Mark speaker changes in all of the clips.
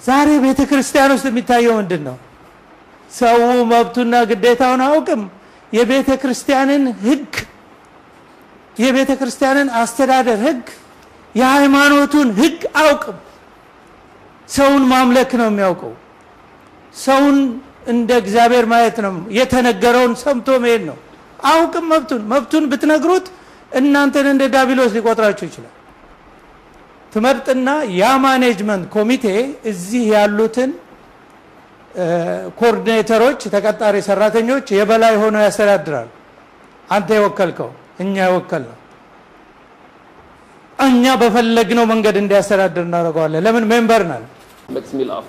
Speaker 1: ዛሬ ቤተክርስቲያን ውስጥ የሚታየው ምንድነው? ሰው መብቱና ግዴታውን አውቅም። የቤተክርስቲያንን ህግ የቤተክርስቲያንን አስተዳደር ህግ የሃይማኖቱን ህግ አውቅም። ሰውን ማምለክ ነው የሚያውቀው። ሰውን እንደ እግዚአብሔር ማየት ነው። የተነገረውን ሰምቶ መሄድ ነው። አውቅም መብቱን ብትነግሩት እናንተን እንደ ዳቢሎስ ሊቆጥራችሁ ይችላል። ትመርጥና ያ ማኔጅመንት ኮሚቴ እዚህ ያሉትን ኮኦርዲኔተሮች ተቀጣሪ ሰራተኞች የበላይ ሆነው ያስተዳድራል። አንተ የወከልከው እኛ የወከልነው እኛ በፈለግነው መንገድ እንዲያስተዳድር እናደርገዋለን። ለምን ሜምበር ነን?
Speaker 2: makes me laugh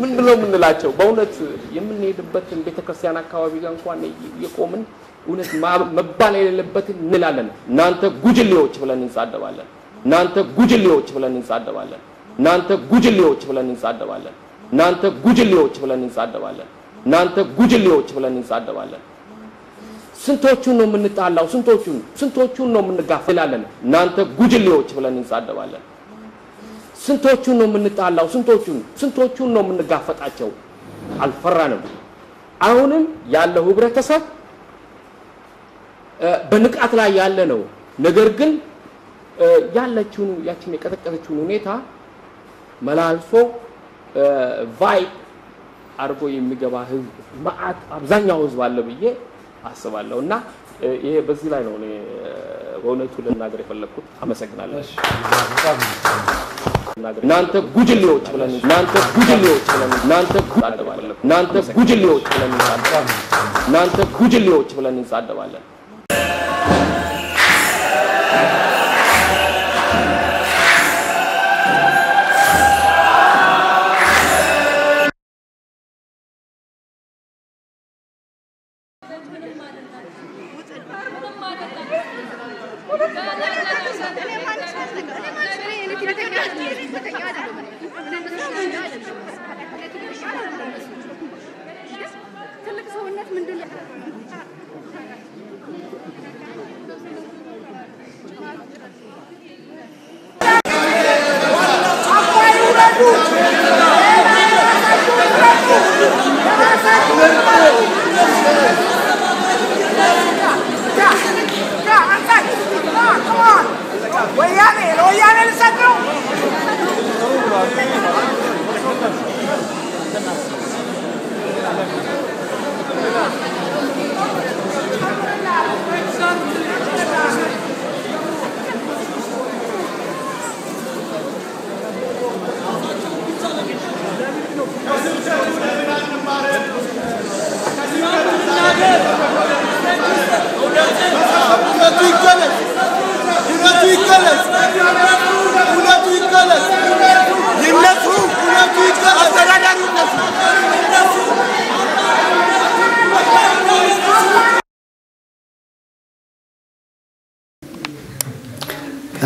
Speaker 2: ምንድነው የምንላቸው? በእውነት የምንሄድበትን ቤተክርስቲያን አካባቢ ጋር እንኳን የቆምን እውነት መባል የሌለበትን እንላለን። እናንተ ጉጅሌዎች ብለን እንሳደባለን። እናንተ ጉጅሌዎች ብለን እንሳደባለን። እናንተ ጉጅሌዎች ብለን እንሳደባለን። እናንተ ጉጅሌዎች ብለን እንሳደባለን። እናንተ ጉጅሌዎች ብለን እንሳደባለን። ስንቶቹን ነው የምንጣላው? ስንቶቹን ነው የምንጋፈላለን? እናንተ ጉጅሌዎች ብለን እንሳደባለን። ስንቶቹን ነው የምንጣላው? ስንቶቹን ነው የምንጋፈጣቸው? አልፈራንም። አሁንም ያለው ህብረተሰብ በንቃት ላይ ያለ ነው። ነገር ግን ያለችውን ያችን የቀጠቀጠችውን ሁኔታ መላልፎ ቫይብ አርጎ የሚገባ ህዝብ ማአት አብዛኛው ህዝብ አለ ብዬ አስባለሁና ይሄ በዚህ ላይ ነው እኔ በእውነቱ ልናገር የፈለኩት። አመሰግናለሁ። እናንተ ጉጅሌዎች ብለን እናንተ ጉጅሌዎች ብለን እናንተ ጉጅሌዎች እናንተ ጉጅሌዎች ብለን እናንተ ጉጅሌዎች ብለን እንሳደባለን።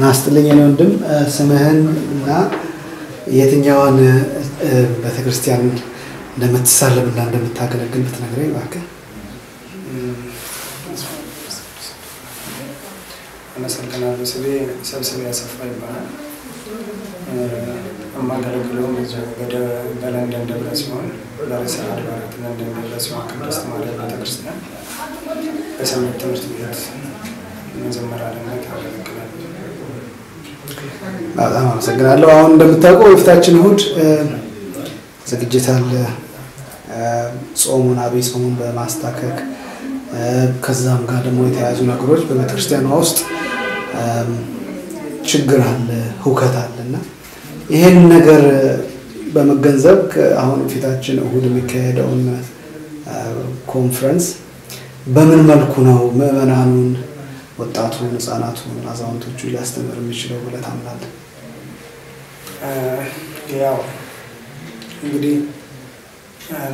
Speaker 3: አስተልኝ ነው እንደም ስምህንና የትኛውን ቤተክርስቲያን እንደምትሳለምና እንደምታገለግል ብትነግረኝ እባክህ።
Speaker 4: አመሰግናለሁ። ስሜ ሰብስቤ ያሰፋ ይባላል። የማገለግለው በለንደን ደብረ ሲሆን በርዕሰ አድባራት ለንደን ደብረ ሲሆን ቅድስት ማርያም ቤተክርስቲያን በሰንበት ትምህርት ቤት መዘምራንነት አገለግላለሁ።
Speaker 3: በጣም አመሰግናለሁ። አሁን እንደምታውቀው የፊታችን እሁድ ዝግጅት አለ። ጾሙን አብይ ጾሙን በማስታከክ ከዛም ጋር ደግሞ የተያዙ ነገሮች በቤተክርስቲያኗ ውስጥ ችግር አለ፣ ሁከት አለና ይሄን ነገር በመገንዘብ አሁን ፊታችን እሁድ የሚካሄደውን ኮንፈረንስ በምን መልኩ ነው ምዕመናኑን ወጣቱን ህፃናቱን አዛውንቶቹ ሊያስተምር የሚችለው ብለህ ታምናለህ?
Speaker 4: ያው እንግዲህ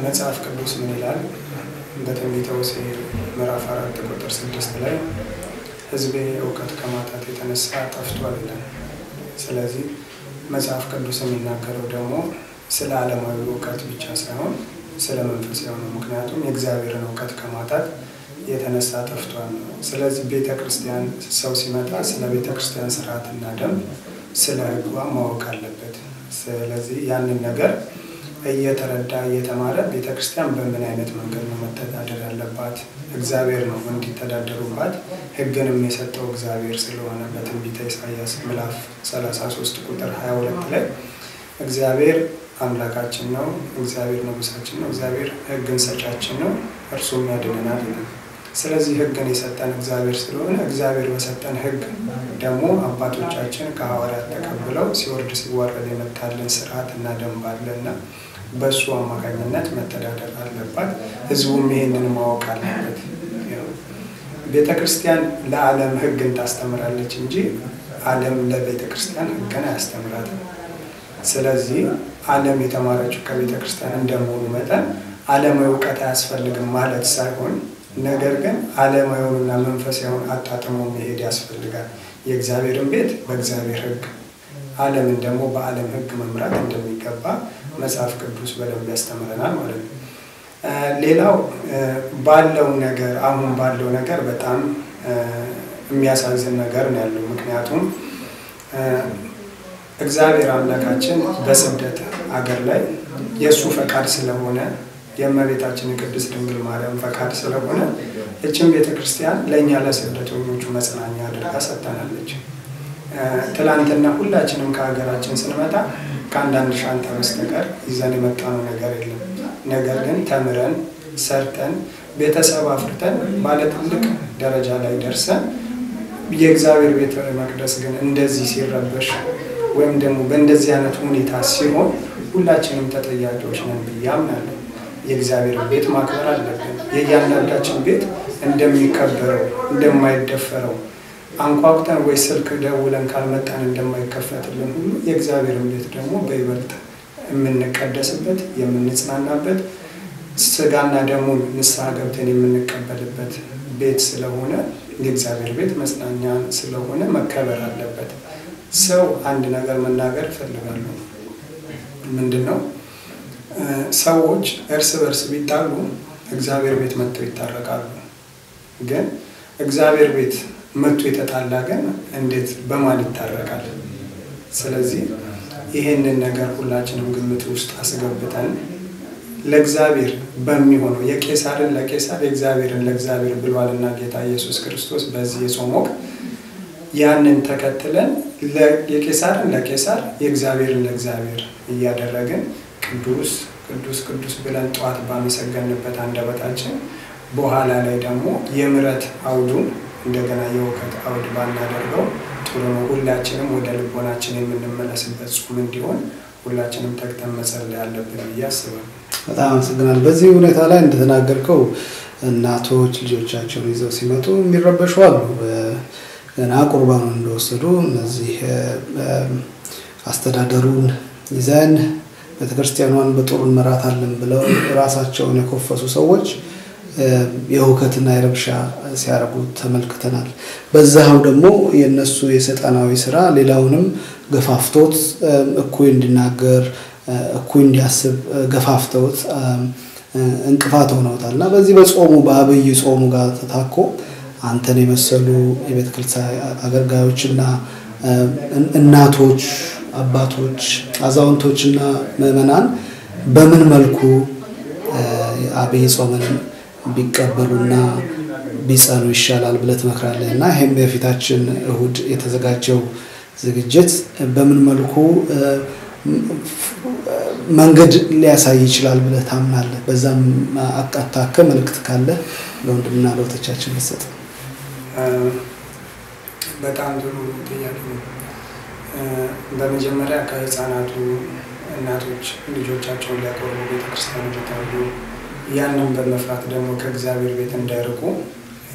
Speaker 4: መጽሐፍ ቅዱስ ምን ይላል? በትንቢተ ሆሴዕ ምዕራፍ 4 ቁጥር 6 ላይ ህዝቤ እውቀት ከማጣት የተነሳ ጠፍቷል ይላል። ስለዚህ መጽሐፍ ቅዱስ የሚናገረው ደግሞ ስለ ዓለማዊ እውቀት ብቻ ሳይሆን ስለ መንፈሳዊ ነው። ምክንያቱም የእግዚአብሔርን እውቀት ከማጣት የተነሳ ጠፍቷል። ስለዚህ ቤተክርስቲያን ሰው ሲመጣ ስለ ቤተክርስቲያን ስርዓትና ደንብ ስለ ሕጓ ማወቅ አለበት። ስለዚህ ያንን ነገር እየተረዳ እየተማረ ቤተክርስቲያን በምን አይነት መንገድ ነው መተዳደር ያለባት፣ እግዚአብሔር ነው እንዲተዳደሩባት ሕግንም የሰጠው እግዚአብሔር ስለሆነ በትንቢተ ኢሳይያስ ምዕራፍ 33 ቁጥር 22 ላይ እግዚአብሔር አምላካችን ነው፣ እግዚአብሔር ንጉሳችን ነው፣ እግዚአብሔር ሕግን ሰጫችን ነው፣ እርሱም ያድነናል ይላል። ስለዚህ ሕግን የሰጠን እግዚአብሔር ስለሆነ እግዚአብሔር በሰጠን ሕግ ደግሞ አባቶቻችን ከሐዋርያት ተቀብለው ሲወርድ ሲዋረድ የመጣልን ስርዓትና ደንብ አለና በሱ አማካኝነት መተዳደር አለባት። ህዝቡም ይሄንን ማወቅ አለበት። ቤተክርስቲያን ለዓለም ሕግን ታስተምራለች እንጂ ዓለም ለቤተክርስቲያን ሕግን አያስተምራትም። ስለዚህ ዓለም የተማረችው ከቤተክርስቲያን እንደመሆኑ መጠን ዓለማዊ እውቀት አያስፈልግም ማለት ሳይሆን ነገር ግን ዓለማዊውንና መንፈሳዊውን አጣጥሞ መሄድ ያስፈልጋል። የእግዚአብሔርን ቤት በእግዚአብሔር ሕግ ዓለምን ደግሞ በዓለም ሕግ መምራት እንደሚገባ መጽሐፍ ቅዱስ በደንብ ያስተምረናል ማለት ነው። ሌላው አሁን ባለው ነገር በጣም የሚያሳዝን ነገር ነው ያለው። ምክንያቱም እግዚአብሔር አምላካችን በስደት አገር ላይ የእሱ ፈቃድ ስለሆነ የእመቤታችን የቅድስት ድንግል ማርያም ፈቃድ ስለሆነ እችን ቤተክርስቲያን ለእኛ ለስደተኞቹ መጽናኛ አድርጋ ሰጥታናለች። ትላንትና ሁላችንም ከሀገራችን ስንመጣ ከአንዳንድ ሻንጣ በስተቀር ይዘን የመጣነው ነገር የለም። ነገር ግን ተምረን ሰርተን ቤተሰብ አፍርተን ባለ ትልቅ ደረጃ ላይ ደርሰን የእግዚአብሔር ቤተ መቅደስ ግን እንደዚህ ሲረበሽ ወይም ደግሞ በእንደዚህ አይነት ሁኔታ ሲሆን ሁላችንም ተጠያቂዎች ነን ብዬ አምናለሁ። የእግዚአብሔር ቤት ማክበር አለብን። የእያንዳንዳችን ቤት እንደሚከበረው እንደማይደፈረው አንኳኩተን ወይ ስልክ ደውለን ካልመጣን እንደማይከፈትልን ሁሉ የእግዚአብሔርን ቤት ደግሞ በይበልጥ የምንቀደስበት የምንጽናናበት ስጋና ደሙን ንስሐ ገብተን የምንቀበልበት ቤት ስለሆነ የእግዚአብሔር ቤት መጽናኛ ስለሆነ መከበር አለበት። ሰው አንድ ነገር መናገር እፈልጋለሁ። ምንድነው? ሰዎች እርስ በርስ ቢጣሉ እግዚአብሔር ቤት መጥተው ይታረቃሉ። ግን እግዚአብሔር ቤት መጥቶ የተጣላ ግን እንዴት በማን ይታረቃል? ስለዚህ ይሄንን ነገር ሁላችንም ግምት ውስጥ አስገብተን ለእግዚአብሔር በሚሆነው የቄሳርን ለቄሳር የእግዚአብሔርን ለእግዚአብሔር ብሏልና ጌታ ኢየሱስ ክርስቶስ በዚህ የጾም ወቅት ያንን ተከትለን የቄሳርን ለቄሳር የእግዚአብሔርን ለእግዚአብሔር እያደረግን ቅዱስ ቅዱስ ቅዱስ ብለን ጧት ባመሰገንበት አንደበታችን በኋላ ላይ ደግሞ የምሕረት አውዱን እንደገና የውከት አውድ ባናደርገው ጥሩ ነው። ሁላችንም ወደ ልቦናችን የምንመለስበት ጾም እንዲሆን ሁላችንም ተግተን መጸለይ አለብን ብዬ አስባለሁ።
Speaker 3: በጣም አመሰግናለሁ። በዚህ ሁኔታ ላይ እንደተናገርከው እናቶች ልጆቻቸውን ይዘው ሲመጡ የሚረበሹ አሉ። ገና ቁርባኑን እንደወሰዱ እነዚህ አስተዳደሩን ይዘን ቤተክርስቲያኗን በጥሩ እንመራታለን ብለው ራሳቸውን የኮፈሱ ሰዎች የሁከትና የረብሻ ሲያረጉ ተመልክተናል። በዛው ደግሞ የነሱ የሰይጣናዊ ስራ ሌላውንም ገፋፍቶት እኩይ እንዲናገር እኩይ እንዲያስብ ገፋፍቶት እንቅፋት ሆነውታልና በዚህ በጾሙ በአብይ ጾሙ ጋር ተታኮ አንተን የመሰሉ የቤተክርስቲያን አገልጋዮችና እናቶች አባቶች አዛውንቶችና ምዕመናን በምን መልኩ አብይ ጾምን ቢቀበሉና ቢጸኑ ይሻላል ብለህ ትመክራለህና ይሄም በፊታችን እሁድ የተዘጋጀው ዝግጅት በምን መልኩ መንገድ ሊያሳይ ይችላል ብለህ ታምናለህ? በዛም አቃታከ መልእክት ካለ ለወንድምና ለወተቻችን ልሰጥ።
Speaker 4: በጣም ጥሩ ጥያቄ ነው። በመጀመሪያ ከህፃናቱ እናቶች ልጆቻቸውን ሊያቆርቡ ቤተክርስቲያን ይመጣሉ። ያንን በመፍራት ደግሞ ከእግዚአብሔር ቤት እንዳይርቁ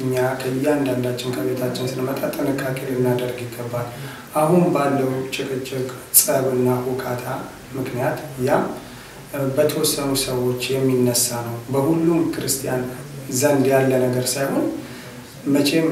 Speaker 4: እኛ ከእያንዳንዳችን ከቤታችን ስንመጣ ጥንቃቄ ልናደርግ ይገባል። አሁን ባለው ጭቅጭቅ ጸብና ሁካታ ምክንያት ያ በተወሰኑ ሰዎች የሚነሳ ነው። በሁሉም ክርስቲያን ዘንድ ያለ ነገር ሳይሆን መቼም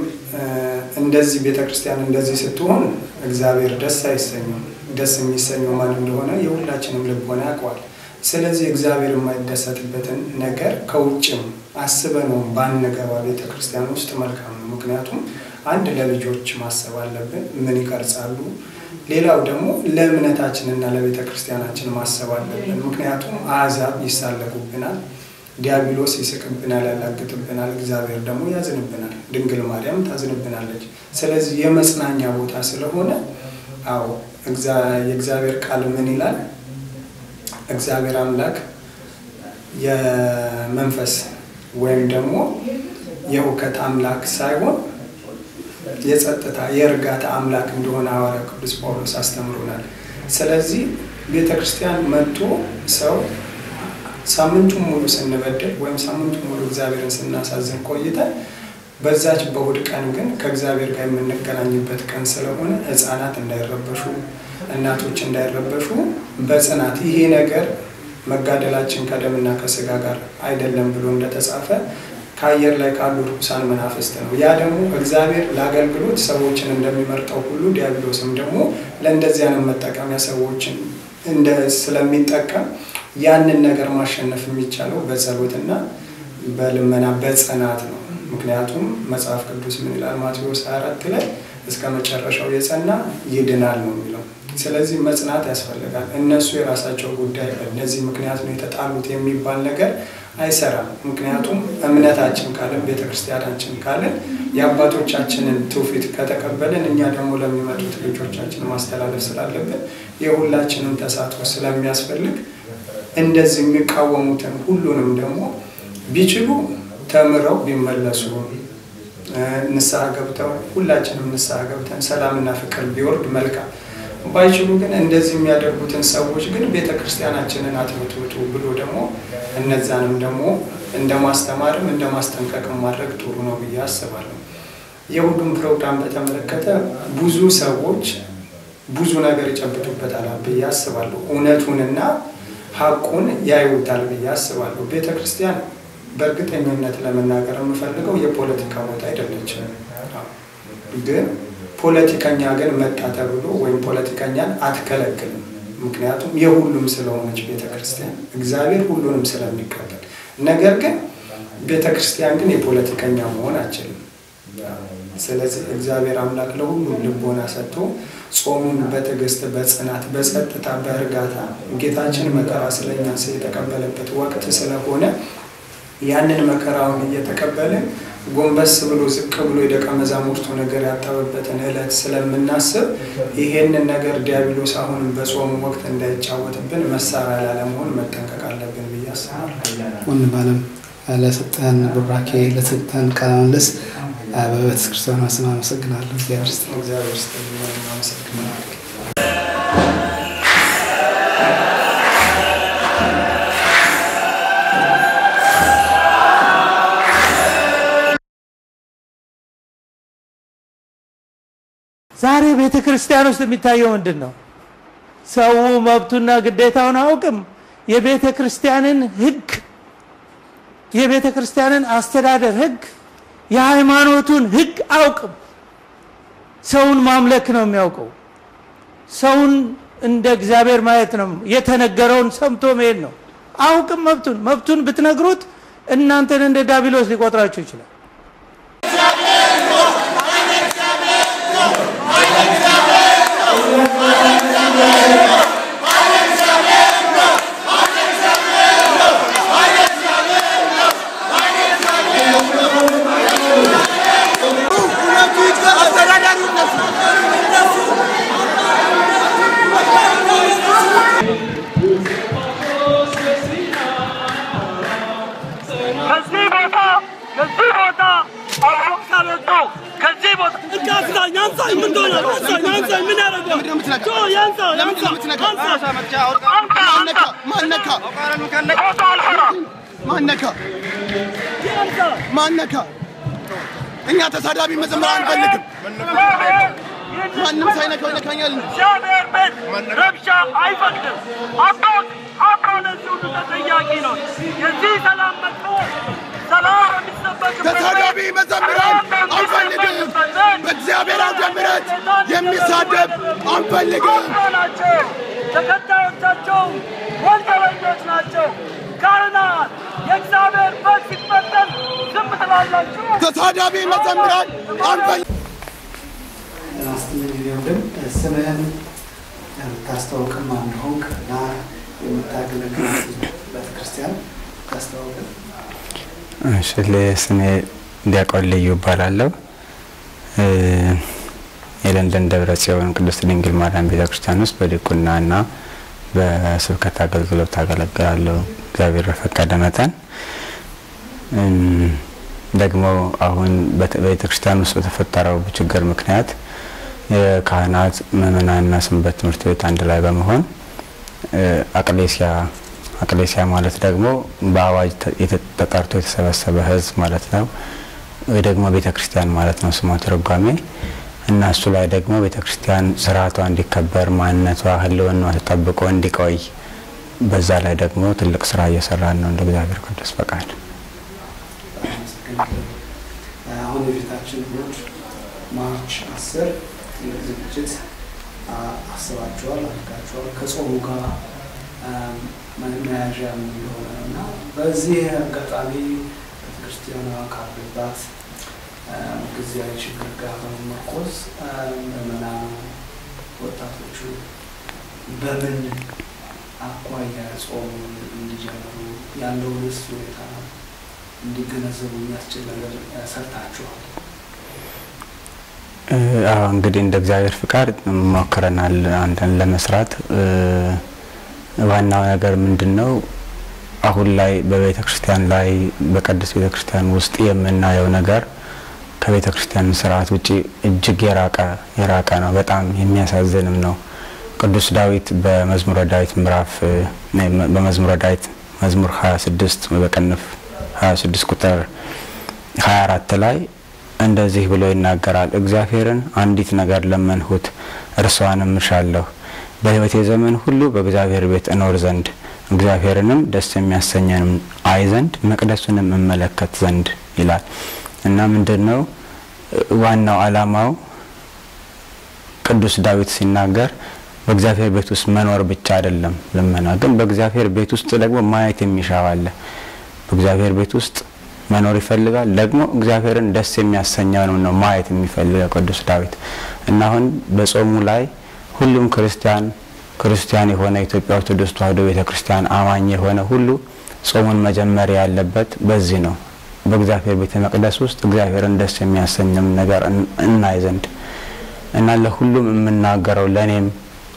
Speaker 4: እንደዚህ ቤተክርስቲያን እንደዚህ ስትሆን እግዚአብሔር ደስ አይሰኝም። ደስ የሚሰኘው ማን እንደሆነ የሁላችንም ልቦና ያውቀዋል። ስለዚህ እግዚአብሔር የማይደሰትበትን ነገር ከውጭም አስበነው ባንገባ ቤተክርስቲያን ውስጥ መልካም ነው። ምክንያቱም አንድ ለልጆች ማሰብ አለብን። ምን ይቀርጻሉ፣ ሌላው ደግሞ ለእምነታችንና ለቤተክርስቲያናችን ማሰብ አለብን። ምክንያቱም አሕዛብ ይሳለቁብናል፣ ዲያብሎስ ይስቅብናል፣ ያላግጥብናል፣ እግዚአብሔር ደግሞ ያዝንብናል፣ ድንግል ማርያም ታዝንብናለች። ስለዚህ የመጽናኛ ቦታ ስለሆነ አዎ የእግዚአብሔር ቃል ምን ይላል? እግዚአብሔር አምላክ የመንፈስ ወይም ደግሞ የሁከት አምላክ ሳይሆን የጸጥታ የእርጋታ አምላክ እንደሆነ ሐዋርያው ቅዱስ ጳውሎስ አስተምሮናል። ስለዚህ ቤተክርስቲያን መጥቶ ሰው ሳምንቱን ሙሉ ስንበድል ወይም ሳምንቱን ሙሉ እግዚአብሔርን ስናሳዝን ቆይተን በዛች በእሑድ ቀን ግን ከእግዚአብሔር ጋር የምንገናኝበት ቀን ስለሆነ ሕፃናት እንዳይረበሹ፣ እናቶች እንዳይረበሹ በጽናት ይሄ ነገር መጋደላችን ከደምና ከስጋ ጋር አይደለም ብሎ እንደተጻፈ ከአየር ላይ ካሉ ርኩሳን መናፍስት ነው። ያ ደግሞ እግዚአብሔር ለአገልግሎት ሰዎችን እንደሚመርጠው ሁሉ ዲያብሎስም ደግሞ ለእንደዚህ አይነት መጠቀሚያ ሰዎችን ስለሚጠቀም ያንን ነገር ማሸነፍ የሚቻለው በጸሎትና በልመና በጽናት ነው። ምክንያቱም መጽሐፍ ቅዱስ ምን ይላል? ማቴዎስ 24 ላይ እስከ መጨረሻው የጸና ይድናል ነው የሚለው። ስለዚህ መጽናት ያስፈልጋል። እነሱ የራሳቸው ጉዳይ በእነዚህ ምክንያት ነው የተጣሉት የሚባል ነገር አይሰራም። ምክንያቱም እምነታችን ካለን ቤተክርስቲያናችን ካለን የአባቶቻችንን ትውፊት ከተቀበልን እኛ ደግሞ ለሚመጡት ልጆቻችን ማስተላለፍ ስላለብን የሁላችንም ተሳትፎ ስለሚያስፈልግ እንደዚህ የሚቃወሙትን ሁሉንም ደግሞ ቢችሉ ተምረው ቢመለሱ ንስሐ ገብተው ሁላችንም ንስሐ ገብተን ሰላምና ፍቅር ቢወርድ መልካም። ባይችሉ ግን እንደዚህ የሚያደርጉትን ሰዎች ግን ቤተክርስቲያናችንን አትመጥጡ ብሎ ደግሞ እነዛንም ደግሞ እንደማስተማርም እንደማስጠንቀቅም ማድረግ ጥሩ ነው ብዬ አስባለሁ። የሁሉም ፕሮግራም በተመለከተ ብዙ ሰዎች ብዙ ነገር ይጨብጡበታል ብዬ አስባለሁ። እውነቱንና ሐቁን ያዩታል ብዬ አስባለሁ። ቤተክርስቲያን በእርግጠኝነት ለመናገር የምፈልገው የፖለቲካ ቦታ አይደለችም። ግን ፖለቲከኛ ግን መጣ ተብሎ ወይም ፖለቲከኛን አትከለክልም። ምክንያቱም የሁሉም ስለሆነች ቤተክርስቲያን እግዚአብሔር ሁሉንም ስለሚቀበል። ነገር ግን ቤተክርስቲያን ግን የፖለቲከኛ መሆን አትችልም። ስለዚህ እግዚአብሔር አምላክ ለሁሉም ልቦና ሰጥቶ ጾሙን በትዕግስት በጽናት በጸጥታ በእርጋታ ጌታችን መከራ ስለኛ የተቀበለበት ወቅት ስለሆነ ያንን መከራውን እየተቀበልን ጎንበስ ብሎ ዝቅ ብሎ የደቀ መዛሙርቱ ነገር ያጣበበትን ዕለት ስለምናስብ ይሄንን ነገር ዲያብሎስ አሁንም በጾሙ ወቅት እንዳይጫወትብን መሳሪያ ላለመሆን መጠንቀቅ አለብን ብዬ አስባለሁ።
Speaker 3: ወንድማለም ለሰጠን ቡራኬ ለሰጠን ቃለ ምልልስ በቤተ ክርስቲያን ስም አመሰግናለሁ።
Speaker 4: እግዚአብሔር ይስጥልኝ። አመሰግናለሁ።
Speaker 1: ዛሬ ቤተ ክርስቲያን ውስጥ የሚታየው ምንድነው? ሰው መብቱና ግዴታውን አውቅም። የቤተ ክርስቲያንን ሕግ የቤተ ክርስቲያንን አስተዳደር ሕግ የሃይማኖቱን ሕግ አውቅም። ሰውን ማምለክ ነው የሚያውቀው። ሰውን እንደ እግዚአብሔር ማየት ነው፣ የተነገረውን ሰምቶ መሄድ ነው። አውቅም መብቱን ብትነግሩት እናንተን እንደ ዲያብሎስ ሊቆጥራችሁ ይችላል።
Speaker 5: ማነካ እኛ ተሳዳቢ መዘምራን አንፈልግም። ማንም ሳይነካው ይነካኛል።
Speaker 6: እግዚአብሔር ቤት ረብሻ አይፈቅድም። አባለዚህ ሁሉ ተጠያቂ ነው። የዚህ ሰላም መጥቶ ሰላም የሚሰበክበት
Speaker 5: ተሳዳቢ መዘምራን አንፈልግም። በእግዚአብሔር አውደ ምሕረት የሚሳደብ አንፈልግም።
Speaker 6: ተከታዮቻቸው ወንጀለኞች ናቸው። ካህናት የእግዚአብሔር ቤት ሲፈተን ዝም ትላላችሁ።
Speaker 5: ተሳዳቢ መዘምራን አንፈልግም።
Speaker 3: ወንድም ስምህን ታስተዋውቅም አንሆንክ እና የምታገለግል ቤተክርስቲያን ታስተዋውቅ።
Speaker 7: እሺ ለስሜ ዲያቆን ልዩ እባላለሁ። የለንደን ደብረ ጽዮን ቅድስት ድንግል ማርያም ቤተክርስቲያን ውስጥ በዲቁናና በስብከት አገልግሎት አገለግላለሁ እግዚአብሔር በፈቀደ መጠን። ደግሞ አሁን በቤተክርስቲያን ውስጥ በተፈጠረው ችግር ምክንያት የካህናት ምዕመናንና ሰንበት ትምህርት ቤት አንድ ላይ በመሆን አቅሌሲያ ማለት ደግሞ በአዋጅ ተጠርቶ የተሰበሰበ ህዝብ ማለት ነው ወይ ደግሞ ቤተክርስቲያን ማለት ነው ስሙ ትርጓሜ እና እሱ ላይ ደግሞ ቤተክርስቲያን ስርዓቷ እንዲከበር ማንነቷ ህልውናዋ ተጠብቆ እንዲቆይ በዛ ላይ ደግሞ ትልቅ ስራ እየሰራን ነው እንደ እግዚአብሔር ቅዱስ ፈቃድ።
Speaker 3: አሁን የፊታችን እሑድ ማርች 10 ዝግጅት አስባችኋል አድርጋችኋል ከጾሙ ጋር መያዣ የሚሆነ እና በዚህ አጋጣሚ ቤተክርስቲያኗ ካለባት ጊዜያዊ ችግር ጋር በመመርኮዝ ምዕመናኑ ወጣቶቹ በምን አኳያ ጾሙን እንዲጀምሩ ያለውንስ ሁኔታ እንዲገነዘቡ የሚያስችል ነገር ሰርታችኋል?
Speaker 7: እንግዲህ እንደ እግዚአብሔር ፍቃድ ሞክረናል አንተን ለመስራት። ዋናው ነገር ምንድነው አሁን ላይ በቤተክርስቲያን ላይ በቅድስት ቤተክርስቲያን ውስጥ የምናየው ነገር ከቤተክርስቲያን ስርዓት ውጪ እጅግ የራቀ ነው። በጣም የሚያሳዝንም ነው። ቅዱስ ዳዊት በመዝሙረ ዳዊት መዝሙር 26 በቅንፍ 26 ቁጥር 24 ላይ እንደዚህ ብሎ ይናገራል። እግዚአብሔርን አንዲት ነገር ለመንሁት እርሷንም እሻለሁ፣ በሕይወቴ ዘመን ሁሉ በእግዚአብሔር ቤት እኖር ዘንድ እግዚአብሔርንም ደስ የሚያሰኘንም አይ ዘንድ መቅደሱንም እመለከት ዘንድ ይላል። እና ምንድነው ዋናው ዓላማው ቅዱስ ዳዊት ሲናገር በእግዚአብሔር ቤት ውስጥ መኖር ብቻ አይደለም ለመና ግን በእግዚአብሔር ቤት ውስጥ ደግሞ ማየት የሚሻው አለ። በእግዚአብሔር ቤት ውስጥ መኖር ይፈልጋል ደግሞ እግዚአብሔርን ደስ የሚያሰኘው ነው ማየት የሚፈልገው ቅዱስ ዳዊት። እና አሁን በጾሙ ላይ ሁሉም ክርስቲያን የሆነ ኢትዮጵያ ኦርቶዶክስ ተዋሕዶ ቤተክርስቲያን አማኝ የሆነ ሁሉ ጾሙን መጀመር ያለበት በዚህ ነው። በእግዚአብሔር ቤተ መቅደስ ውስጥ እግዚአብሔርን ደስ የሚያሰኘው ነገር እናይ ዘንድ እና ለሁሉም የምናገረው ለኔም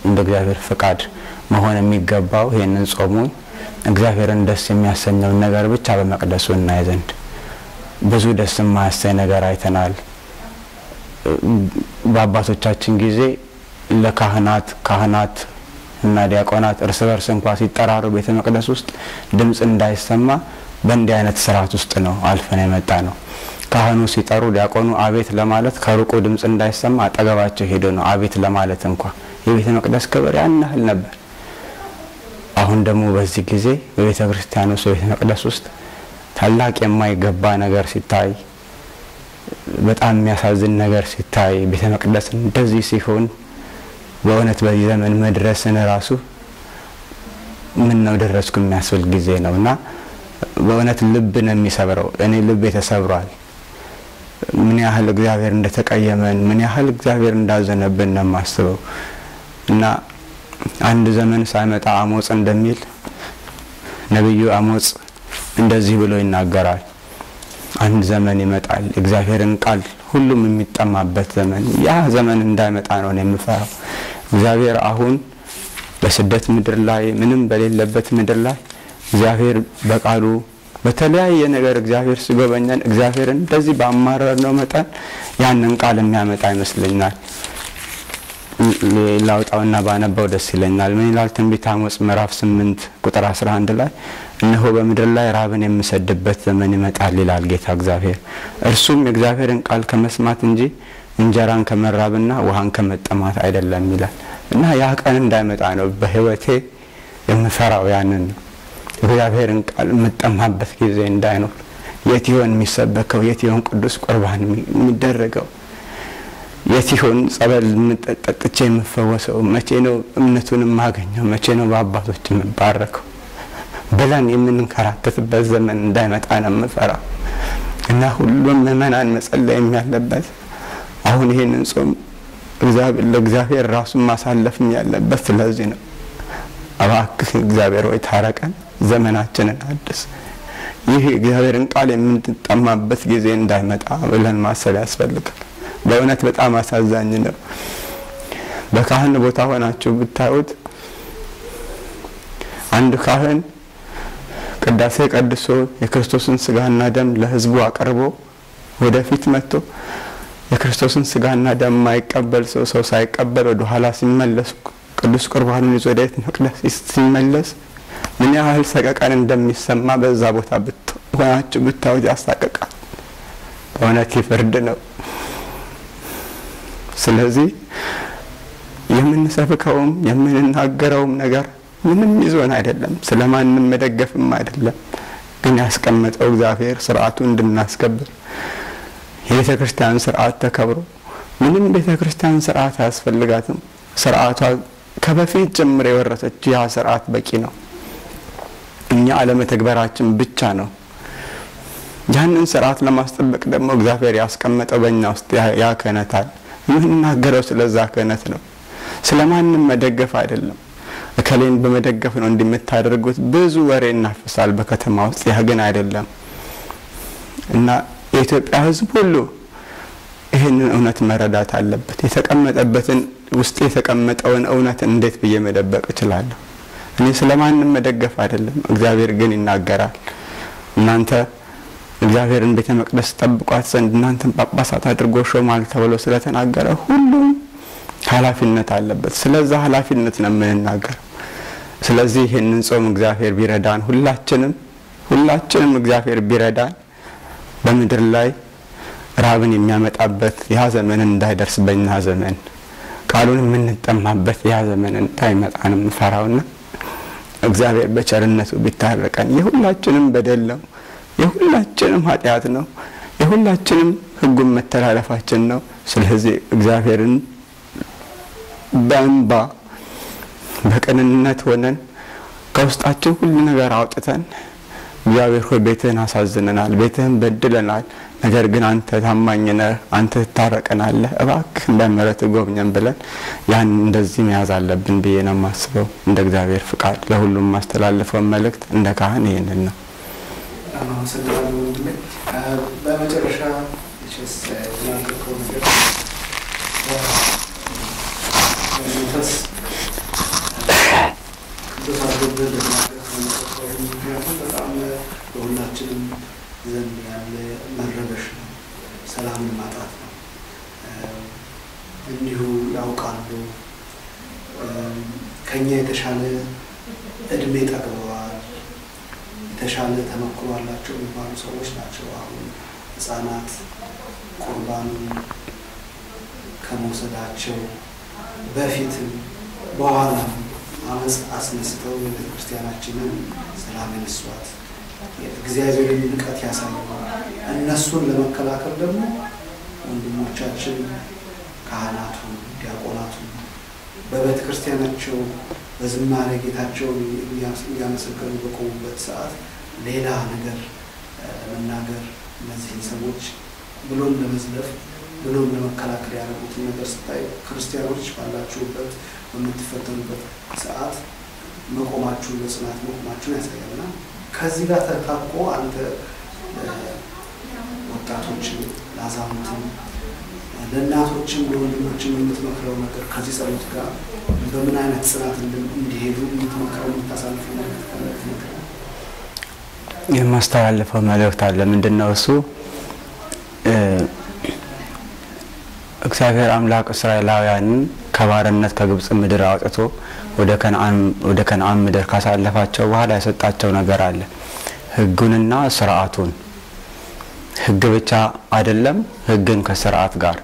Speaker 7: እንደ እግዚአብሔር ፍቃድ መሆን የሚገባው ይሄንን ጾሙን እግዚአብሔርን ደስ የሚያሰኘው ነገር ብቻ በመቅደሱ እናይ ዘንድ። ብዙ ደስ የማያሰኝ ነገር አይተናል። በአባቶቻችን ጊዜ ለካህናት እና ዲያቆናት እርስ በርስ እንኳን ሲጠራሩ ቤተ መቅደስ ውስጥ ድምጽ እንዳይሰማ በእንዲህ አይነት ስርዓት ውስጥ ነው አልፈን የመጣ ነው። ካህኑ ሲጠሩ ዲያቆኑ አቤት ለማለት ከሩቁ ድምጽ እንዳይሰማ አጠገባቸው ሄዶ ነው አቤት ለማለት እንኳን የቤተ መቅደስ ክብር ያናህል ነበር። አሁን ደግሞ በዚህ ጊዜ በቤተ ክርስቲያኑ ቤተ መቅደስ ውስጥ ታላቅ የማይገባ ነገር ሲታይ በጣም የሚያሳዝን ነገር ሲታይ ቤተ መቅደስ እንደዚህ ሲሆን በእውነት በዚህ ዘመን መድረስን ራሱ ምን ነው ደረስኩ የሚያስብል ጊዜ ነውና በእውነት ልብን የሚሰብረው እኔ ልብ ተሰብሯል። ምን ያህል እግዚአብሔር እንደተቀየመን ምን ያህል እግዚአብሔር እንዳዘነብን ነው ማስበው። እና አንድ ዘመን ሳይመጣ አሞጽ እንደሚል ነብዩ አሞጽ እንደዚህ ብሎ ይናገራል። አንድ ዘመን ይመጣል እግዚአብሔርን ቃል ሁሉም የሚጠማበት ዘመን። ያ ዘመን እንዳይመጣ ነው የምፈራው። እግዚአብሔር አሁን በስደት ምድር ላይ ምንም በሌለበት ምድር ላይ እግዚአብሔር በቃሉ በተለያየ ነገር እግዚአብሔር ሲጎበኘን እግዚአብሔርን እንደዚህ ባማረር ነው መጣን ያንን ቃል የሚያመጣ ይመስለኛል። ላውጣውና ባነበው ደስ ይለኛል። ምን ይላል? ትንቢተ አሞጽ ምዕራፍ 8 ቁጥር 11 ላይ እነሆ በምድር ላይ ራብን የምሰድበት ዘመን ይመጣል ይላል ጌታ እግዚአብሔር። እርሱም የእግዚአብሔርን ቃል ከመስማት እንጂ እንጀራን ከመራብና ውሃን ከመጠማት አይደለም ይላል። እና ያ ቀን እንዳይመጣ ነው በህይወቴ የምፈራው ያንን እግዚአብሔርን ቃል መጠማበት ጊዜ እንዳይኖር። የት ይሆን የሚሰበከው? የት ይሆን ቅዱስ ቁርባን የሚደረገው? የት ይሆን ጸበል ጠጥቼ የምፈወሰው? መቼ ነው እምነቱን ማገኘው? መቼ ነው በአባቶች የምባረከው ብለን የምንከራተትበት ዘመን እንዳይመጣ ነው የምፈራው። እና ሁሉም ምዕመናን መጸለይ ያለበት አሁን ይሄንን ጾም ለእግዚአብሔር ራሱን ማሳለፍም ያለበት ስለዚህ ነው። እባክህ እግዚአብሔር ወይ ታረቀን፣ ዘመናችንን አድስ። ይህ እግዚአብሔርን ቃል የምንጠማበት ጊዜ እንዳይመጣ ብለን ማሰብ ያስፈልጋል። በእውነት በጣም አሳዛኝ ነው። በካህን ቦታ ሆናችሁ ብታዩት አንድ ካህን ቅዳሴ ቀድሶ የክርስቶስን ስጋና ደም ለሕዝቡ አቀርቦ ወደፊት መጥቶ የክርስቶስን ስጋና ደም ማይቀበል ሰው ሳይቀበል ወደ ኋላ ሲመለስ ቅዱስ ቁርባኑን ይዞ ወደ ቤተ መቅደስ ሲመለስ ምን ያህል ሰቀቀን እንደሚሰማ በዛ ቦታ ሆናችሁ ብታዩት ያሳቀቃል። በእውነት ፍርድ ነው። ስለዚህ የምንሰብከውም የምንናገረውም ነገር ምንም ይዞን አይደለም፣ ስለማንም መደገፍም አይደለም። ግን ያስቀመጠው እግዚአብሔር ስርዓቱን እንድናስከብር የቤተ ክርስቲያን ስርዓት ተከብሮ ምንም ቤተ ክርስቲያን ስርዓት ያስፈልጋትም። ስርዓቷ ከበፊት ጀምሮ የወረሰች ያ ስርዓት በቂ ነው። እኛ አለመተግበራችን ብቻ ነው። ያንን ስርዓት ለማስጠበቅ ደግሞ እግዚአብሔር ያስቀመጠው በእኛ ውስጥ ያ ክህነት አለ። የምንናገረው ስለዛ ክህነት ነው፣ ስለማንም መደገፍ አይደለም። እከሌን በመደገፍ ነው እንደምታደርጉት ብዙ ወሬ እናፈሳል በከተማ ውስጥ። ያ ግን አይደለም እና የኢትዮጵያ ሕዝብ ሁሉ ይሄንን እውነት መረዳት አለበት። የተቀመጠበትን ውስጥ የተቀመጠውን እውነት እንዴት ብዬ መደበቅ እችላለሁ? እኔ ስለማንም መደገፍ አይደለም። እግዚአብሔር ግን ይናገራል። እናንተ እግዚአብሔርን ቤተ መቅደስ ጠብቋት ዘንድ እናንተን ጳጳሳት አድርጎ ሾማል ተብሎ ስለተናገረ ሁሉም ኃላፊነት አለበት። ስለዛ ኃላፊነት ነው የምንናገረው። ስለዚህ ይሄንን ጾም እግዚአብሔር ቢረዳን ሁላችንም እግዚአብሔር ቢረዳን በምድር ላይ ራብን የሚያመጣበት ያ ዘመን እንዳይደርስ በእኛ ዘመን ቃሉን የምንጠማበት ያ ዘመን እንዳይመጣንም ፈራውና እግዚአብሔር በቸርነቱ ቢታረቀን። የሁላችንም በደል ነው፣ የሁላችንም ኃጢአት ነው፣ የሁላችንም ሕጉን መተላለፋችን ነው። ስለዚህ እግዚአብሔርን በእንባ በቅንነት ሆነን ከውስጣችን ሁሉ ነገር አውጥተን እግዚአብሔር ሆይ ቤትህን አሳዝነናል፣ ቤትህን በድለናል፣ ነገር ግን አንተ ታማኝ ነህ፣ አንተ ትታረቀናለህ፣ እባክህ በምህረትህ ጎብኘን ብለን ያን እንደዚህ መያዝ አለብን ብዬ ነው የማስበው። እንደ እግዚአብሔር ፍቃድ ለሁሉም ማስተላለፈው መልእክት እንደ ካህን ይሄንን ነው።
Speaker 3: በመጨረሻ ያልከው ነገር መንፈስ ቅዱስ አድርጎብን ምክንያቱም በጣም በሁላችንም ዘንድ ያለ መረበሽ ነው፣ ሰላምን ማጣት ነው። እንዲሁ ያውቃሉ ከኛ የተሻለ እድሜ ጠግበዋል፣ የተሻለ ተመክሮ አላቸው የሚባሉ ሰዎች ናቸው። አሁን ህፃናት ቁርባኑን ከመውሰዳቸው በፊትም በኋላም አመጽ አስነስተው የቤተክርስቲያናችንን ሰላም ያነሷት እግዚአብሔርን ንቀት ያሳዩ። እነሱን ለመከላከል ደግሞ ወንድሞቻችን ካህናቱ፣ ዲያቆናቱ በቤተክርስቲያናቸው በዝማሬ ጌታቸውን እያመሰገኑ በቆሙበት ሰዓት ሌላ ነገር ለመናገር እነዚህን ሰዎች ብሎም ለመዝለፍ ብሎም ለመከላከል ያደረጉትን ነገር ስታይ ክርስቲያኖች ባላችሁበት በምትፈተኑበት ሰዓት መቆማችሁን በጽናት መቆማችሁን ያሳያልና ከዚህ ጋር ተታቆ አንተ ወጣቶችን፣ ለአዛውንትን፣ ለእናቶችም ለወንድሞችም የምትመክረው ነገር ከዚህ ጸሎት ጋር በምን አይነት ጽናት እንዲሄዱ የምትመክረው የምታሳልፈው ነገር
Speaker 7: የማስተላልፈው መልእክት አለ። ምንድነው እሱ? እግዚአብሔር አምላክ እስራኤላውያንን ከባርነት ከግብጽ ምድር አውጥቶ ወደ ከነዓን ምድር ካሳለፋቸው በኋላ ያሰጣቸው ነገር አለ። ሕጉንና ስርዓቱን። ሕግ ብቻ አይደለም፣ ሕግን ከስርዓት ጋር።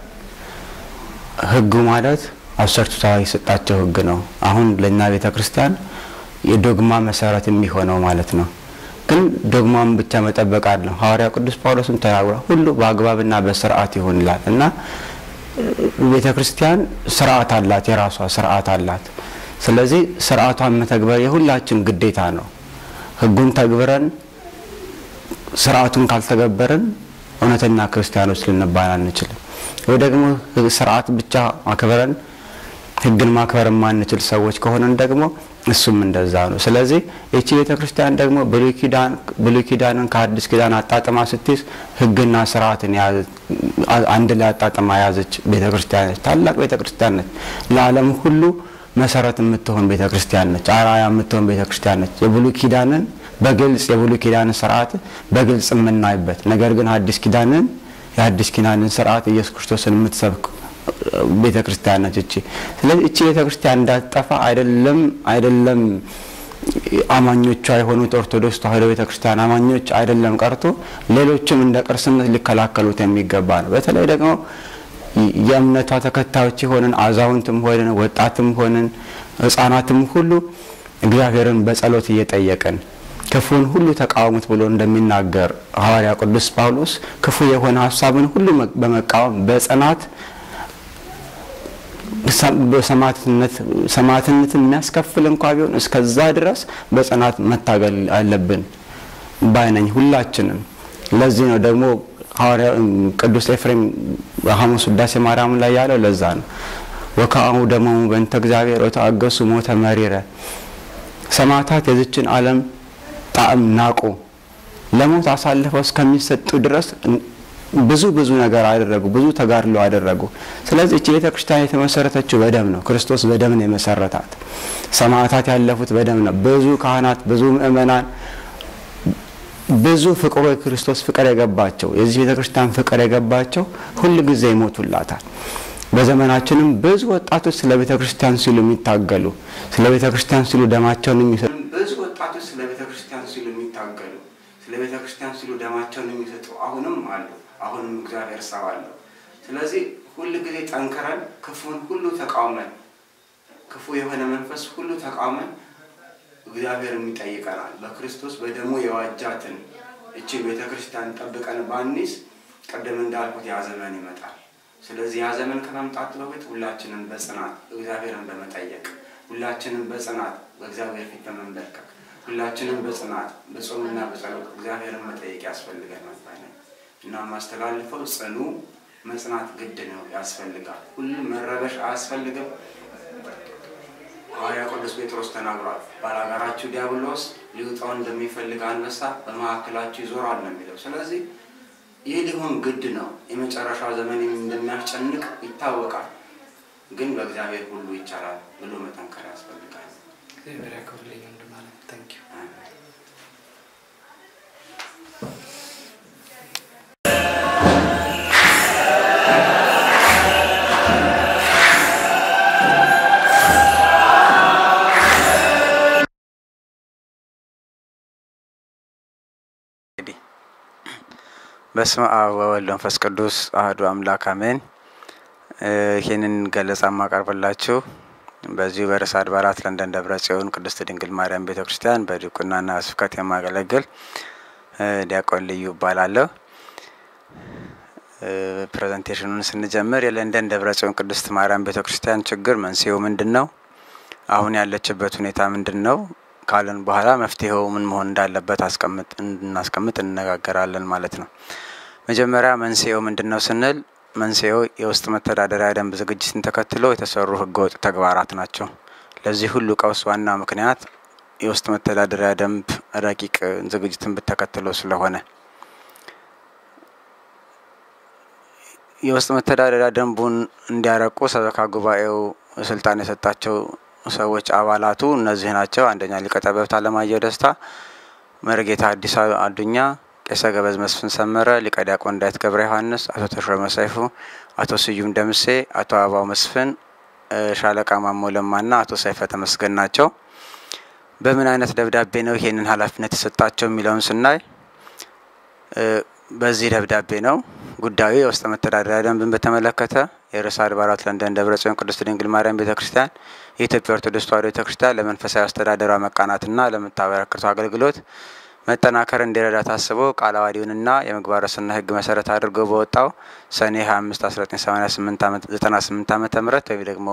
Speaker 7: ሕጉ ማለት አስርቱ ትእዛዛት የሰጣቸው ሕግ ነው። አሁን ለኛ ቤተክርስቲያን የዶግማ መሰረት የሚሆነው ማለት ነው። ግን ዶግማን ብቻ መጠበቅ አይደለም። ሐዋርያው ቅዱስ ጳውሎስም ተናግሯል፣ ሁሉ በአግባብና በስርዓት ይሁን ይላል እና ቤተክርስቲያን ስርዓት አላት፣ የራሷ ስርዓት አላት። ስለዚህ ስርዓቷን መተግበር የሁላችን ግዴታ ነው። ሕጉን ተግብረን ስርዓቱን ካልተገበረን እውነተኛ ክርስቲያኖች ልንባል አንችልም። ወይ ደግሞ ስርዓት ብቻ አክብረን ህግን ማክበር ማንችል ሰዎች ከሆነን ደግሞ እሱም እንደዛ ነው። ስለዚህ እቺ ቤተክርስቲያን ደግሞ ብሉይ ኪዳንን ከአዲስ ኪዳን አጣጥማ ስትይዝ ህግና ስርዓትን አንድ ላይ አጣጥማ ያዘች ቤተክርስቲያን ነች። ታላቅ ቤተክርስቲያን ነች። ለዓለም ሁሉ መሰረት የምትሆን ቤተክርስቲያን ነች። አራያ የምትሆን ቤተክርስቲያን ነች። የብሉይ ኪዳንን በግልጽ የብሉይ ኪዳንን ስርዓት በግልጽ የምናይበት ነገር ግን የአዲስ ኪዳንን ስርዓት ኢየሱስ ክርስቶስን የምትሰብክ ቤተክርስቲያን ነች እቺ። ስለዚህ እቺ ቤተክርስቲያን እንዳትጠፋ አይደለም አማኞቿ የሆኑት ኦርቶዶክስ ተዋሕዶ ቤተክርስቲያን አማኞች አይደለም ቀርቶ ሌሎችም እንደ ቅርስነት ሊከላከሉት የሚገባ ነው። በተለይ ደግሞ የእምነቷ ተከታዮች ሆነን አዛውንትም ሆነን ወጣትም ሆነን ህፃናትም ሁሉ እግዚአብሔርን በጸሎት እየጠየቀን ክፉን ሁሉ ተቃወሙት ብሎ እንደሚናገር ሐዋርያ ቅዱስ ጳውሎስ ክፉ የሆነ ሐሳብን ሁሉ በመቃወም በጽናት ሰማዕትነትን የሚያስከፍል እንኳን ቢሆን እስከዛ ድረስ በጽናት መታገል አለብን ባይነኝ ሁላችንም። ለዚህ ነው ደግሞ ሐዋርያ ቅዱስ ኤፍሬም በሐሙስ ውዳሴ ማርያም ላይ ያለው ለዛ ነው። ወካኡ ደሞ በእንተ እግዚአብሔር ወታገሱ ሞተ መሪረ ሰማዕታት የዚችን ዓለም ጣዕም ናቁ ለሞት አሳልፈው እስከሚሰጡ ድረስ ብዙ ነገር አደረጉ፣ ብዙ ተጋድሎ አደረጉ። ስለዚህ እቺ ቤተክርስቲያን የተመሰረተችው በደም ነው። ክርስቶስ በደም ነው የመሰረታት። ሰማዕታት ያለፉት በደም ነው። ብዙ ካህናት፣ ብዙ ምእመናን፣ ብዙ ፍቅሩ የክርስቶስ ፍቅር የገባቸው የዚህ ቤተክርስቲያን ፍቅር የገባቸው ሁሉ ጊዜ ይሞቱላታል። በዘመናችንም ብዙ ወጣቶች ስለ ቤተክርስቲያን ሲሉ የሚታገሉ ስለ ቤተክርስቲያን ሲሉ ደማቸውን የሚሰጡ ስለ ቤተክርስቲያን ሲሉ ደማቸውን የሚሰጡ አሁንም አሉ። አሁንም እግዚአብሔር ሰዋለው። ስለዚህ ሁሉ ጊዜ ጠንከረን ክፉን ሁሉ ተቃውመን ክፉ የሆነ መንፈስ ሁሉ ተቃውመን እግዚአብሔር የሚጠይቀናል። በክርስቶስ በደሙ የዋጃትን እቺ ቤተክርስቲያን ጠብቀን ባንይዝ ቀደም እንዳልኩት ያ ዘመን ይመጣል። ስለዚህ ያ ዘመን ከመምጣቱ በፊት ሁላችንም በጽናት እግዚአብሔርን በመጠየቅ ሁላችንም በጽናት በእግዚአብሔር ፊት በመንበርከክ ሁላችንም በጽናት በጾምና በጸሎት እግዚአብሔርን መጠየቅ ያስፈልጋል ማለት ነው። እና ማስተላለፈው ጽኑ መጽናት ግድ ነው ያስፈልጋል። ሁሉ መረበሽ አያስፈልግም። ሐዋርያ ቅዱስ ጴጥሮስ ተናግሯል። ባላጋራችሁ ዲያብሎስ ሊውጣው እንደሚፈልግ አንበሳ በመካከላችሁ ይዞራል ነው የሚለው። ስለዚህ ይህ ሊሆን ግድ ነው። የመጨረሻው ዘመን እንደሚያስጨንቅ ይታወቃል። ግን በእግዚአብሔር ሁሉ ይቻላል ብሎ መጠንከር ያስፈልጋል።
Speaker 3: እግዚአብሔር ያክብርልኝ እንደማለት ታንኪ ዩ።
Speaker 7: በስመ አብ ወወልድ ወመንፈስ ቅዱስ አሐዱ አምላክ አሜን። ይህንን ገለጻ ማቀርብላችሁ በዚህ በርዕሰ አድባራት ለንደን ደብረ ጽዮን ቅድስት ድንግል ማርያም ቤተክርስቲያን በዲቁናና ስብከት የማገለግል ዲያቆን ልዩ እባላለሁ። ፕሬዘንቴሽኑን ስንጀምር የለንደን ደብረ ጽዮን ቅድስት ማርያም ቤተክርስቲያን ችግር መንስኤው ምንድነው? አሁን ያለችበት ሁኔታ ምንድነው? ካለን በኋላ መፍትሄው ምን መሆን እንዳለበት እናስቀምጥ እንነጋገራለን ማለት ነው። መጀመሪያ መንስኤው ምንድነው ስንል መንስኤው የውስጥ መተዳደሪያ ደንብ ዝግጅትን ተከትሎ የተሰሩ ህገወጥ ተግባራት ናቸው። ለዚህ ሁሉ ቀውስ ዋና ምክንያት የውስጥ መተዳደሪያ ደንብ ረቂቅ ዝግጅትን ተከትሎ ስለሆነ የውስጥ መተዳደሪያ ደንቡን እንዲያረቁ ሰበካ ጉባኤው ስልጣን የሰጣቸው ሰዎች አባላቱ እነዚህ ናቸው። አንደኛ ሊቀ ጠበብት አለማየሁ ደስታ፣ መርጌታ አዲስ አዱኛ፣ ቄሰ ገበዝ መስፍን ሰመረ፣ ሊቀ ዲያቆን ዳዊት ገብረ ዮሐንስ፣ አቶ ተሾመ ሰይፉ፣ አቶ ስዩም ደምሴ፣ አቶ አባው መስፍን፣ ሻለቃ ማሞ ለማና አቶ ሰይፈ ተመስገን ናቸው። በምን አይነት ደብዳቤ ነው ይሄንን ኃላፊነት የሰጣቸው የሚለውን ስናይ በዚህ ደብዳቤ ነው። ጉዳዩ የውስጥ መተዳደሪያ ደንብን በተመለከተ የርዕሰ አድባራት ለንደን ደብረ ጽዮን ቅድስት ድንግል ማርያም ቤተክርስቲያን የኢትዮጵያ ኦርቶዶክስ ተዋሕዶ ቤተክርስቲያን ለመንፈሳዊ አስተዳደሯ መቃናትና ለምታበረክተው አገልግሎት መጠናከር እንዲረዳ ታስቦ ቃለ ዓዋዲውንና የምግባረ ሰናይ ህግ መሰረት አድርጎ በወጣው ሰኔ 25 1998 ዓመተ ምህረት ወይ ደግሞ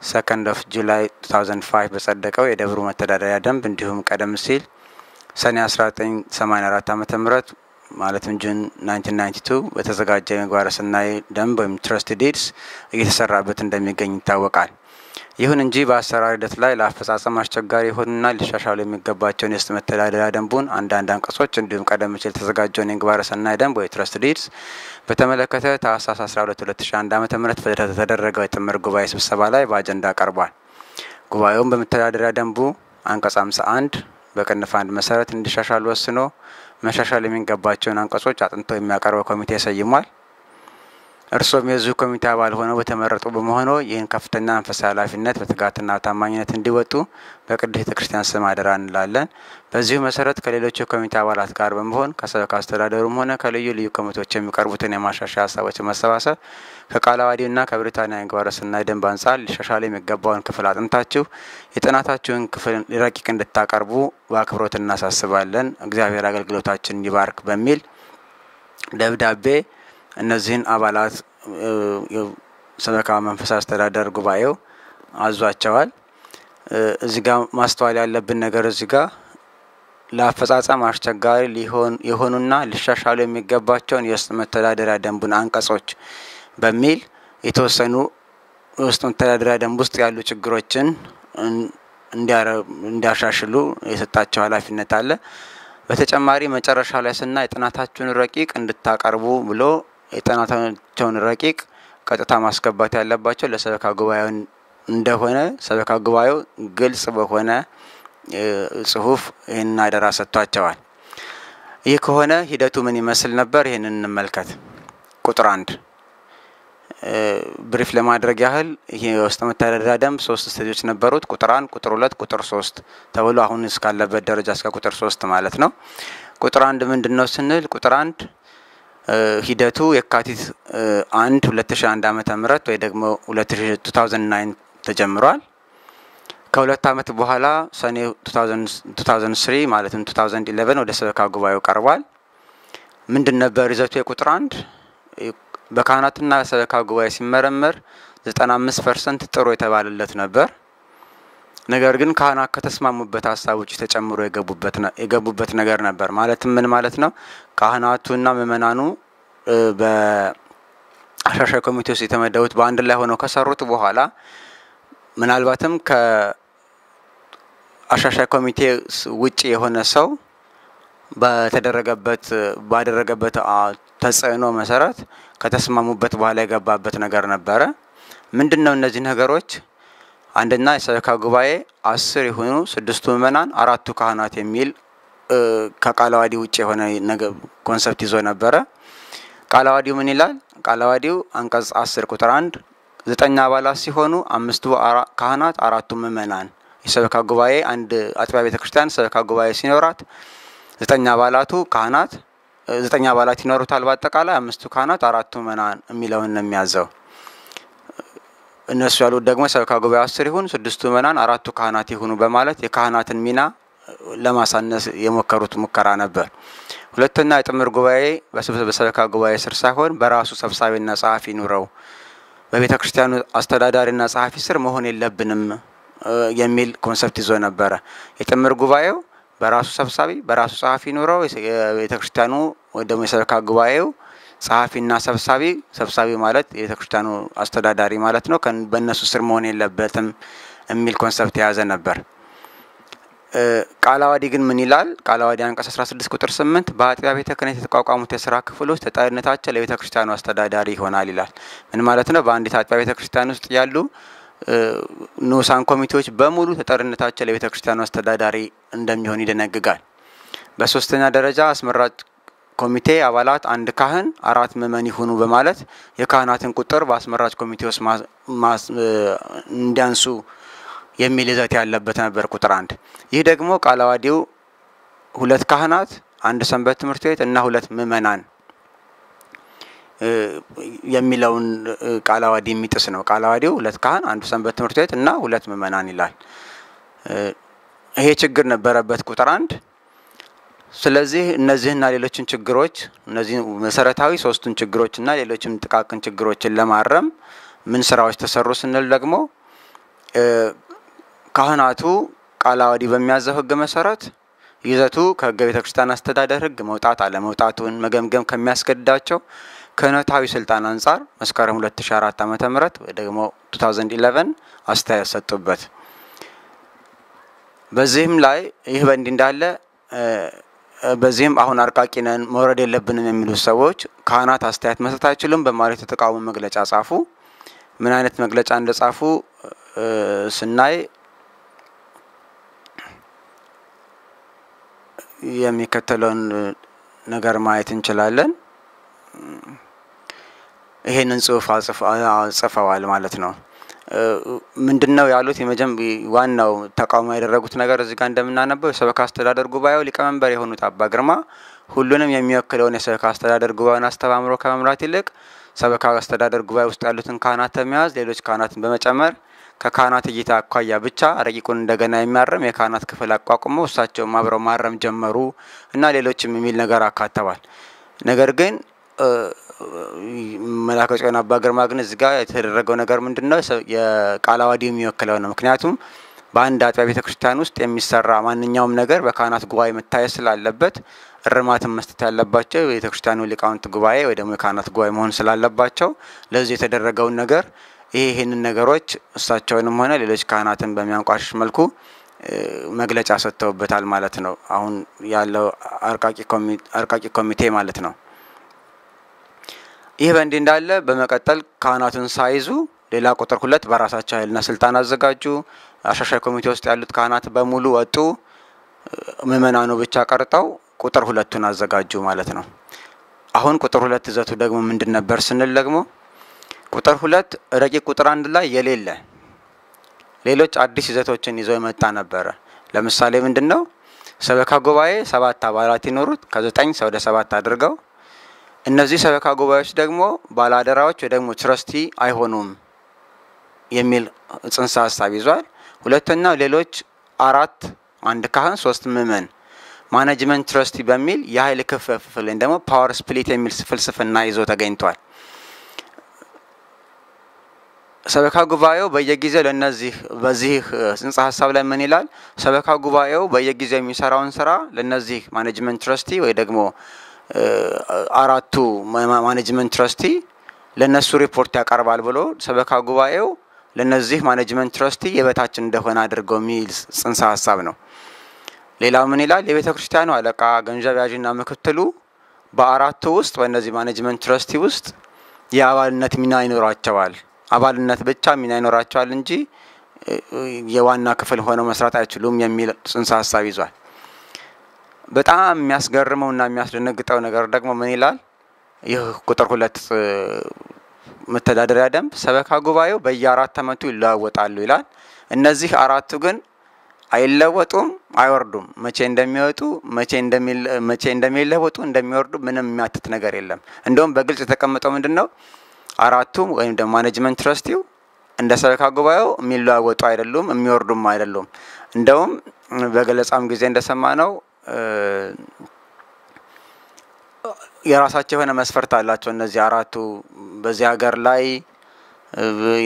Speaker 7: 2 ጁላይ 2005 በጸደቀው የደብሩ መተዳደሪያ ደንብ እንዲሁም ቀደም ሲል ሰኔ 1984 ዓመተ ምህረት ማለትም ጁን 1992 በተዘጋጀ ምግባረ ሰናይ ደንብ ወይም ትረስት ዲድስ እየተሰራበት እንደሚገኝ ይታወቃል። ይሁን እንጂ በአሰራር ሂደት ላይ ለአፈጻጸም አስቸጋሪ የሆኑና ሊሻሻሉ የሚገባቸውን የውስጥ መተዳደሪያ ደንቡን አንዳንድ አንቀጾች እንዲሁም ቀደም ሲል የተዘጋጀውን የምግባረ ሰናይ ደንብ ወይ ትረስት ዲድስ በተመለከተ ታህሳስ 12 2001 ዓ.ም በተደረገው የጥምር ጉባኤ ስብሰባ ላይ በአጀንዳ ቀርቧል። ጉባኤውን በመተዳደሪያ ደንቡ አንቀጽ 51 በቅንፍ 1 መሰረት እንዲሻሻሉ ወስኖ መሻሻል የሚገባቸውን አንቀጾች አጥንቶ የሚያቀርበው ኮሚቴ ሰይሟል። እርሶም የዚሁ ኮሚቴ አባል ሆነው በተመረጡ በመሆኑ ይህን ከፍተኛ መንፈሳዊ ኃላፊነት በትጋትና ታማኝነት እንዲወጡ በቅድስት ቤተክርስቲያን ስም አደራ እንላለን። በዚሁ መሰረት ከሌሎች የኮሚቴ አባላት ጋር በመሆን ከሰበካ አስተዳደሩም ሆነ ከልዩ ልዩ ኮሚቴዎች የሚቀርቡትን የማሻሻያ ሀሳቦች ማሰባሰብ ከቃለ ዓዋዲውና ከብሪታንያ ምግባረ ሰናይ ደንብ አንጻር ሊሻሻል የሚገባውን ክፍል አጥንታችሁ የጥናታችሁን ክፍል ረቂቅ እንድታቀርቡ በአክብሮት እናሳስባለን። እግዚአብሔር አገልግሎታችንን ይባርክ በሚል ደብዳቤ እነዚህን አባላት ሰበካ መንፈሳዊ አስተዳደር ጉባኤው አዟቸዋል። እዚህ ጋር ማስተዋል ያለብን ነገር እዚህ ጋር ለአፈጻጸም አስቸጋሪ የሆኑና ሊሻሻሉ የሚገባቸውን የውስጥ መተዳደሪያ ደንቡን አንቀጾች በሚል የተወሰኑ የውስጥ መተዳደሪያ ደንብ ውስጥ ያሉ ችግሮችን እንዲያሻሽሉ የሰጣቸው ኃላፊነት አለ። በተጨማሪ መጨረሻ ላይ ስና የጥናታችሁን ረቂቅ እንድታቀርቡ ብሎ የጥናታቸውን ረቂቅ ቀጥታ ማስገባት ያለባቸው ለሰበካ ጉባኤው እንደሆነ ሰበካ ጉባኤው ግልጽ በሆነ ጽሁፍ ይሄን አደራ ሰጥቷቸዋል። ይህ ከሆነ ሂደቱ ምን ይመስል ነበር? ይሄንን እንመልከት። ቁጥር 1 ብሪፍ ለማድረግ ያህል ይሄ የውስጥ መተዳደሪያ ደንብ 3 ስቴጆች ነበሩት። ቁጥር 1፣ ቁጥር 2፣ ቁጥር 3 ተብሎ አሁን እስካለበት ደረጃ እስከ ቁጥር 3 ማለት ነው። ቁጥር 1 ምንድነው ስንል ቁጥር 1 ሂደቱ የካቲት 1 2001 ዓመተ ምህረት ወይ ደግሞ 2009 ተጀምሯል። ከሁለት ዓመት በኋላ ሰኔ 2003 ማለትም 2011 ወደ ሰበካ ጉባኤው ቀርቧል። ምንድን ነበር ይዘቱ? የቁጥር 1 በካህናትና ሰበካ ጉባኤ ሲመረመር 95% ጥሩ የተባለለት ነበር። ነገር ግን ካህናት ከተስማሙበት ሐሳቦች ተጨምሮ የገቡበት ነገር ነበር። ማለትም ምን ማለት ነው? ካህናቱና ምእመናኑ በአሻሻይ ኮሚቴ ውስጥ የተመደቡት በአንድ ላይ ሆነው ከሰሩት በኋላ ምናልባትም ከአሻሻይ ኮሚቴ ውጪ የሆነ ሰው ባደረገበት ተጽዕኖ መሰረት ከተስማሙበት በኋላ የገባበት ነገር ነበረ። ምንድነው እነዚህ ነገሮች? አንደኛ የሰበካ ጉባኤ 10 የሆኑ 6 ምእመናን 4 ካህናት የሚል ከቃለ ዓዋዲው ውጪ የሆነ ነገር ኮንሰፕት ይዞ ነበረ። ቃለ ዓዋዲው ምን ይላል? ቃለ ዓዋዲው አንቀጽ 10 ቁጥር 1 9 አባላት ሲሆኑ 5 ካህናት 4 ምእመናን። የሰበካ ጉባኤ አንድ አጥቢያ ቤተክርስቲያን ሰበካ ጉባኤ ሲኖራት 9 አባላቱ ካህናት 9 አባላት ይኖሩታል። በአጠቃላይ 5 ካህናት 4 ምእመናን የሚለውን ነው የሚያዘው። እነሱ ያሉት ደግሞ ሰበካ ጉባኤ 10 ይሁን 6 ምእመናን 4 ካህናት ይሁኑ በማለት የካህናትን ሚና ለማሳነስ የሞከሩት ሙከራ ነበር። ሁለተኛ የጥምር ጉባኤ በሰበካ ጉባኤ ስር ሳይሆን በራሱ ሰብሳቢና ጸሐፊ ኑረው በቤተክርስቲያኑ አስተዳዳሪና ጸሐፊ ስር መሆን የለብንም የሚል ኮንሰፕት ይዞ ነበር። የጥምር ጉባኤው በራሱ ሰብሳቢ በራሱ ጸሐፊ ኑረው የቤተክርስቲያኑ ወደ ሰበካ ጉባኤው ጸሐፊና ሰብሳቢ ማለት የቤተክርስቲያኑ አስተዳዳሪ ማለት ነው በእነሱ ስር መሆን የለበትም የሚል ኮንሰፕት የያዘ ነበር። ቃለ ዓዋዲ ግን ምን ይላል? ቃለ ዓዋዲ አንቀጽ 16 ቁጥር 8 በአጥቢያ ቤተ ክህነት የተቋቋሙት የሥራ ክፍሎች ተጠሪነታቸው ለቤተክርስቲያኑ አስተዳዳሪ ይሆናል ይላል። ምን ማለት ነው? በአንዲት አጥቢያ ቤተክርስቲያን ውስጥ ያሉ ንዑሳን ኮሚቴዎች በሙሉ ተጠሪነታቸው ለቤተክርስቲያኑ አስተዳዳሪ እንደሚሆን ይደነግጋል። በሶስተኛ ደረጃ አስመራጭ ኮሚቴ አባላት 1 ካህን 4 ምእመን ይሁኑ በማለት የካህናትን ቁጥር በአስመራጭ ኮሚቴ ውስጥ እንዲያንሱ የሚል ይዘት ያለበት ነበር ቁጥር 1። ይህ ደግሞ ቃለ ዓዋዲው 2 ካህናት 1 ሰንበት ትምህርት ቤት እና 2 ምእመናን የሚለውን ቃለ ዓዋዲ የሚጥስ ነው። ቃለ ዓዋዲው 2 ካህን 1 ሰንበት ትምህርት ቤት እና 2 ምእመናን ይላል። ይሄ ችግር ነበረበት ቁጥር 1። ስለዚህ እነዚህና ሌሎችን ችግሮች እነዚህ መሰረታዊ 3ቱን ችግሮችና ሌሎችም ጥቃቅን ችግሮችን ለማረም ምን ስራዎች ተሰሩ ስንል ደግሞ ካህናቱ ቃለ ዓዋዲ በሚያዘው ህግ መሰረት ይዘቱ ከሕገ ቤተክርስቲያን አስተዳደር ሕግ መውጣት አለመውጣቱን መገምገም ከሚያስገድዳቸው ክህነታዊ ስልጣን አንጻር መስከረም 2004 ዓመተ ምህረት ወይ ደግሞ 2011 አስተያየት ሰጡበት። በዚህም ላይ ይህ በእንዲህ እንዳለ በዚህም አሁን አርቃቂ ነን መውረድ የለብንም የሚሉ ሰዎች ካህናት አስተያየት መስጠት አይችሉም በማለት የተቃውሞ መግለጫ ጻፉ። ምን አይነት መግለጫ እንደጻፉ ስናይ የሚከተለውን ነገር ማየት እንችላለን። ይሄንን ጽሁፍ ጽፈዋል ማለት ነው። ምንድነው ያሉት? ዋናው ተቃውሞ ያደረጉት ነገር እዚህ ጋር እንደምናነበው የሰበካ አስተዳደር ጉባኤው ሊቀመንበር የሆኑት አባ ግርማ ሁሉንም የሚወክለውን የሰበካ አስተዳደር ጉባኤውን አስተባብሮ ከመምራት ይልቅ ሰበካ አስተዳደር ጉባኤ ውስጥ ያሉትን ካህናት በመያዝ ሌሎች ካህናትን በመጨመር ከካህናት እይታ አኳያ ብቻ ረቂቁን እንደገና የሚያርም የካህናት ክፍል አቋቁመው እሳቸውም አብረው ማረም ጀመሩ እና ሌሎችም የሚል ነገር አካተዋል። ነገር ግን መላከ ጽዮን አባ ግርማ ግን እዚህ ጋር የተደረገው ነገር ምንድነው? የቃለ ዓዋዲው የሚወክለው ነው። ምክንያቱም በአንድ አጥቢያ ቤተክርስቲያን ውስጥ የሚሰራ ማንኛውም ነገር በካህናት ጉባኤ መታየት ስላለበት እርማትን መስጠት ያለባቸው የቤተክርስቲያኑ ሊቃውንት ጉባኤ ወይ ደግሞ የካህናት ጉባኤ መሆን ስላለባቸው ለዚህ የተደረገውን ነገር ይሄንን ነገሮች እሳቸውንም ሆነ ሌሎች ካህናትን በሚያንቋሽሽ መልኩ መግለጫ ሰጥተውበታል ማለት ነው። አሁን ያለው አርቃቂ ኮሚቴ ማለት ነው። ይህ በእንዲህ እንዳለ በመቀጠል ካህናቱን ሳይዙ ሌላ ቁጥር 2 በራሳቸው ኃይልና ስልጣን አዘጋጁ። አሻሻይ ኮሚቴ ውስጥ ያሉት ካህናት በሙሉ ወጡ። ምእመናኑ ብቻ ቀርተው ቁጥር 2ን አዘጋጁ ማለት ነው። አሁን ቁጥር 2 ይዘቱ ደግሞ ምንድን ነበር ስንል ደግሞ ቁጥር 2 ረቂቅ ቁጥር 1 ላይ የሌለ ሌሎች አዲስ ይዘቶችን ይዞ የመጣ ነበር። ለምሳሌ ምንድነው? ሰበካ ጉባኤ 7 አባላት ይኖሩት ከ9 ወደ 7 አድርገው እነዚህ ሰበካ ጉባኤዎች ደግሞ ባላደራዎች ወይ ደግሞ ትረስቲ አይሆኑም የሚል ጽንሰ ሐሳብ ይዟል። ሁለተኛው ሌሎች 4 አንድ ካህን 3 ምእመን ማኔጅመንት ትረስቲ በሚል የኃይል ክፍፍል ወይም ደግሞ ፓወር ስፕሊት የሚል ፍልስፍና ይዞ ተገኝቷል። ሰበካ ጉባኤው በየጊዜው ለነዚህ በዚህ ጽንሰ ሐሳብ ላይ ምን ይላል? ሰበካ ጉባኤው በየጊዜው የሚሰራውን ስራ ለነዚህ ማኔጅመንት ትረስቲ ወይ ደግሞ 4ቱ ማኔጅመንት ትረስቲ ለነሱ ሪፖርት ያቀርባል ብሎ ሰበካ ጉባኤው ለነዚህ ማኔጅመንት ትረስቲ የበታች እንደሆነ አድርገው የሚል ጽንሰ ሐሳብ ነው። ሌላው ምን ይላል? የቤተ ክርስቲያኑ አለቃ ገንዘብ ያዥና ምክትሉ በ4ቱ ውስጥ በእነዚህ ማኔጅመንት ትረስቲ ውስጥ የአባልነት ሚና ይኖራቸዋል። አባልነት ብቻ ሚና ይኖራቸዋል እንጂ የዋና ክፍል ሆነው መስራት አይችሉም የሚል ጽንሰ ሐሳብ ይዟል። በጣም የሚያስገርመውና የሚያስደነግጠው ነገር ደግሞ ምን ይላል? ይህ ቁጥር 2 መተዳደሪያ ደንብ ሰበካ ጉባኤው በየ4 ዓመቱ ይለዋወጣሉ ይላል። እነዚህ 4ቱ ግን አይለወጡም፣ አይወርዱም። መቼ እንደሚወጡ መቼ እንደሚለወጡ እንደሚወርዱ ምንም የሚያትት ነገር የለም። እንደውም በግልጽ የተቀመጠው ምንድነው? 4ቱም ወይም ደግሞ ማኔጅመንት ትረስቲው እንደ ሰበካ ጉባኤው የሚለዋወጡ አይደሉም፣ የሚወርዱም አይደሉም። እንደውም በገለጻም ጊዜ እንደሰማነው የራሳቸው የሆነ መስፈርት አላቸው። እነዚህ 4ቱ በዚህ ሀገር ላይ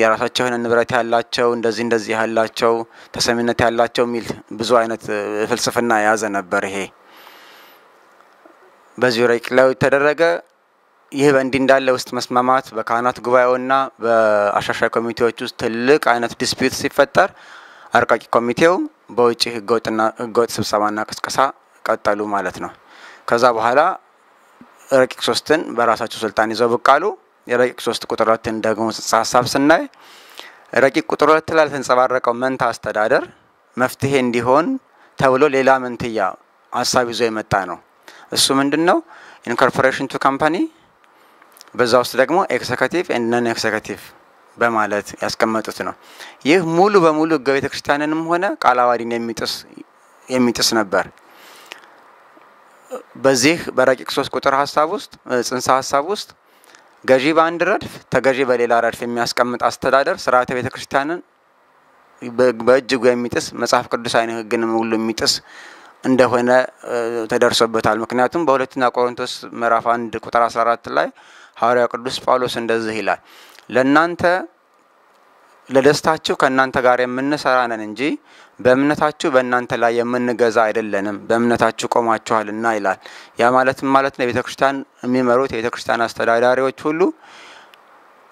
Speaker 7: የራሳቸው የሆነ ንብረት ያላቸው እንደዚህ ያላቸው ተሰሚነት ያላቸው ሚል ብዙ አይነት ፍልስፍና ያዘ ነበር። ይሄ በዚህ ረቂቅ ላይ ተደረገ። ይህ በእንዲህ እንዳለ ውስጥ መስማማት በካህናት ጉባኤውና በአሻሻይ ኮሚቴዎች ውስጥ ትልቅ አይነት ዲስፒዩት ሲፈጠር አርቃቂ ኮሚቴው በውጪ ህገወጥ ስብሰባና ቅስቀሳ ቀጠሉ ማለት ነው። ከዛ በኋላ ረቂቅ 3ን በራሳቸው ስልጣን ይዘው በቃሉ። የረቂቅ 3 ቁጥር 2ን ደግሞ ጽንሰ ሐሳብ ስናይ ረቂቅ ቁጥር 2 ላይ ተንጸባረቀው መንታ አስተዳደር መፍትሄ እንዲሆን ተብሎ ሌላ መንትያ ሐሳብ ይዞ የመጣ ነው። እሱ ምንድነው? ኢንኮርፖሬሽን ቱ ካምፓኒ በዛ ውስጥ ደግሞ ኤክሴኪዩቲቭ ኤንድ ነን ኤክሴኪዩቲቭ በማለት ያስቀመጡት ነው። ይህ ሙሉ በሙሉ ሕገ ቤተ ክርስቲያንንም ሆነ ቃለ ዓዋዲን የሚጥስ ነበር። በዚህ በረቂቅ 3 ቁጥር ሐሳብ ውስጥ ጽንሰ ሐሳብ ውስጥ ገዢ በአንድ ረድፍ ተገዢ በሌላ ረድፍ የሚያስቀምጥ አስተዳደር ስርዓተ ቤተ ክርስቲያንን በእጅጉ የሚጥስ መጽሐፍ ቅዱሳዊ ሕግንም ሁሉ የሚጥስ እንደሆነ ተደርሶበታል። ምክንያቱም በሁለተኛ ቆሮንቶስ ምዕራፍ 1 ቁጥር 14 ላይ ሐዋርያው ቅዱስ ጳውሎስ እንደዚህ ይላል፣ ለእናንተ ለደስታችሁ ከእናንተ ጋር የምንሰራ ነን እንጂ በእምነታችሁ በእናንተ ላይ የምንገዛ አይደለንም በእምነታችሁ ቆማችኋልና ይላል። ያ ማለት ነው የቤተክርስቲያን የሚመሩት የቤተክርስቲያን አስተዳዳሪዎች ሁሉ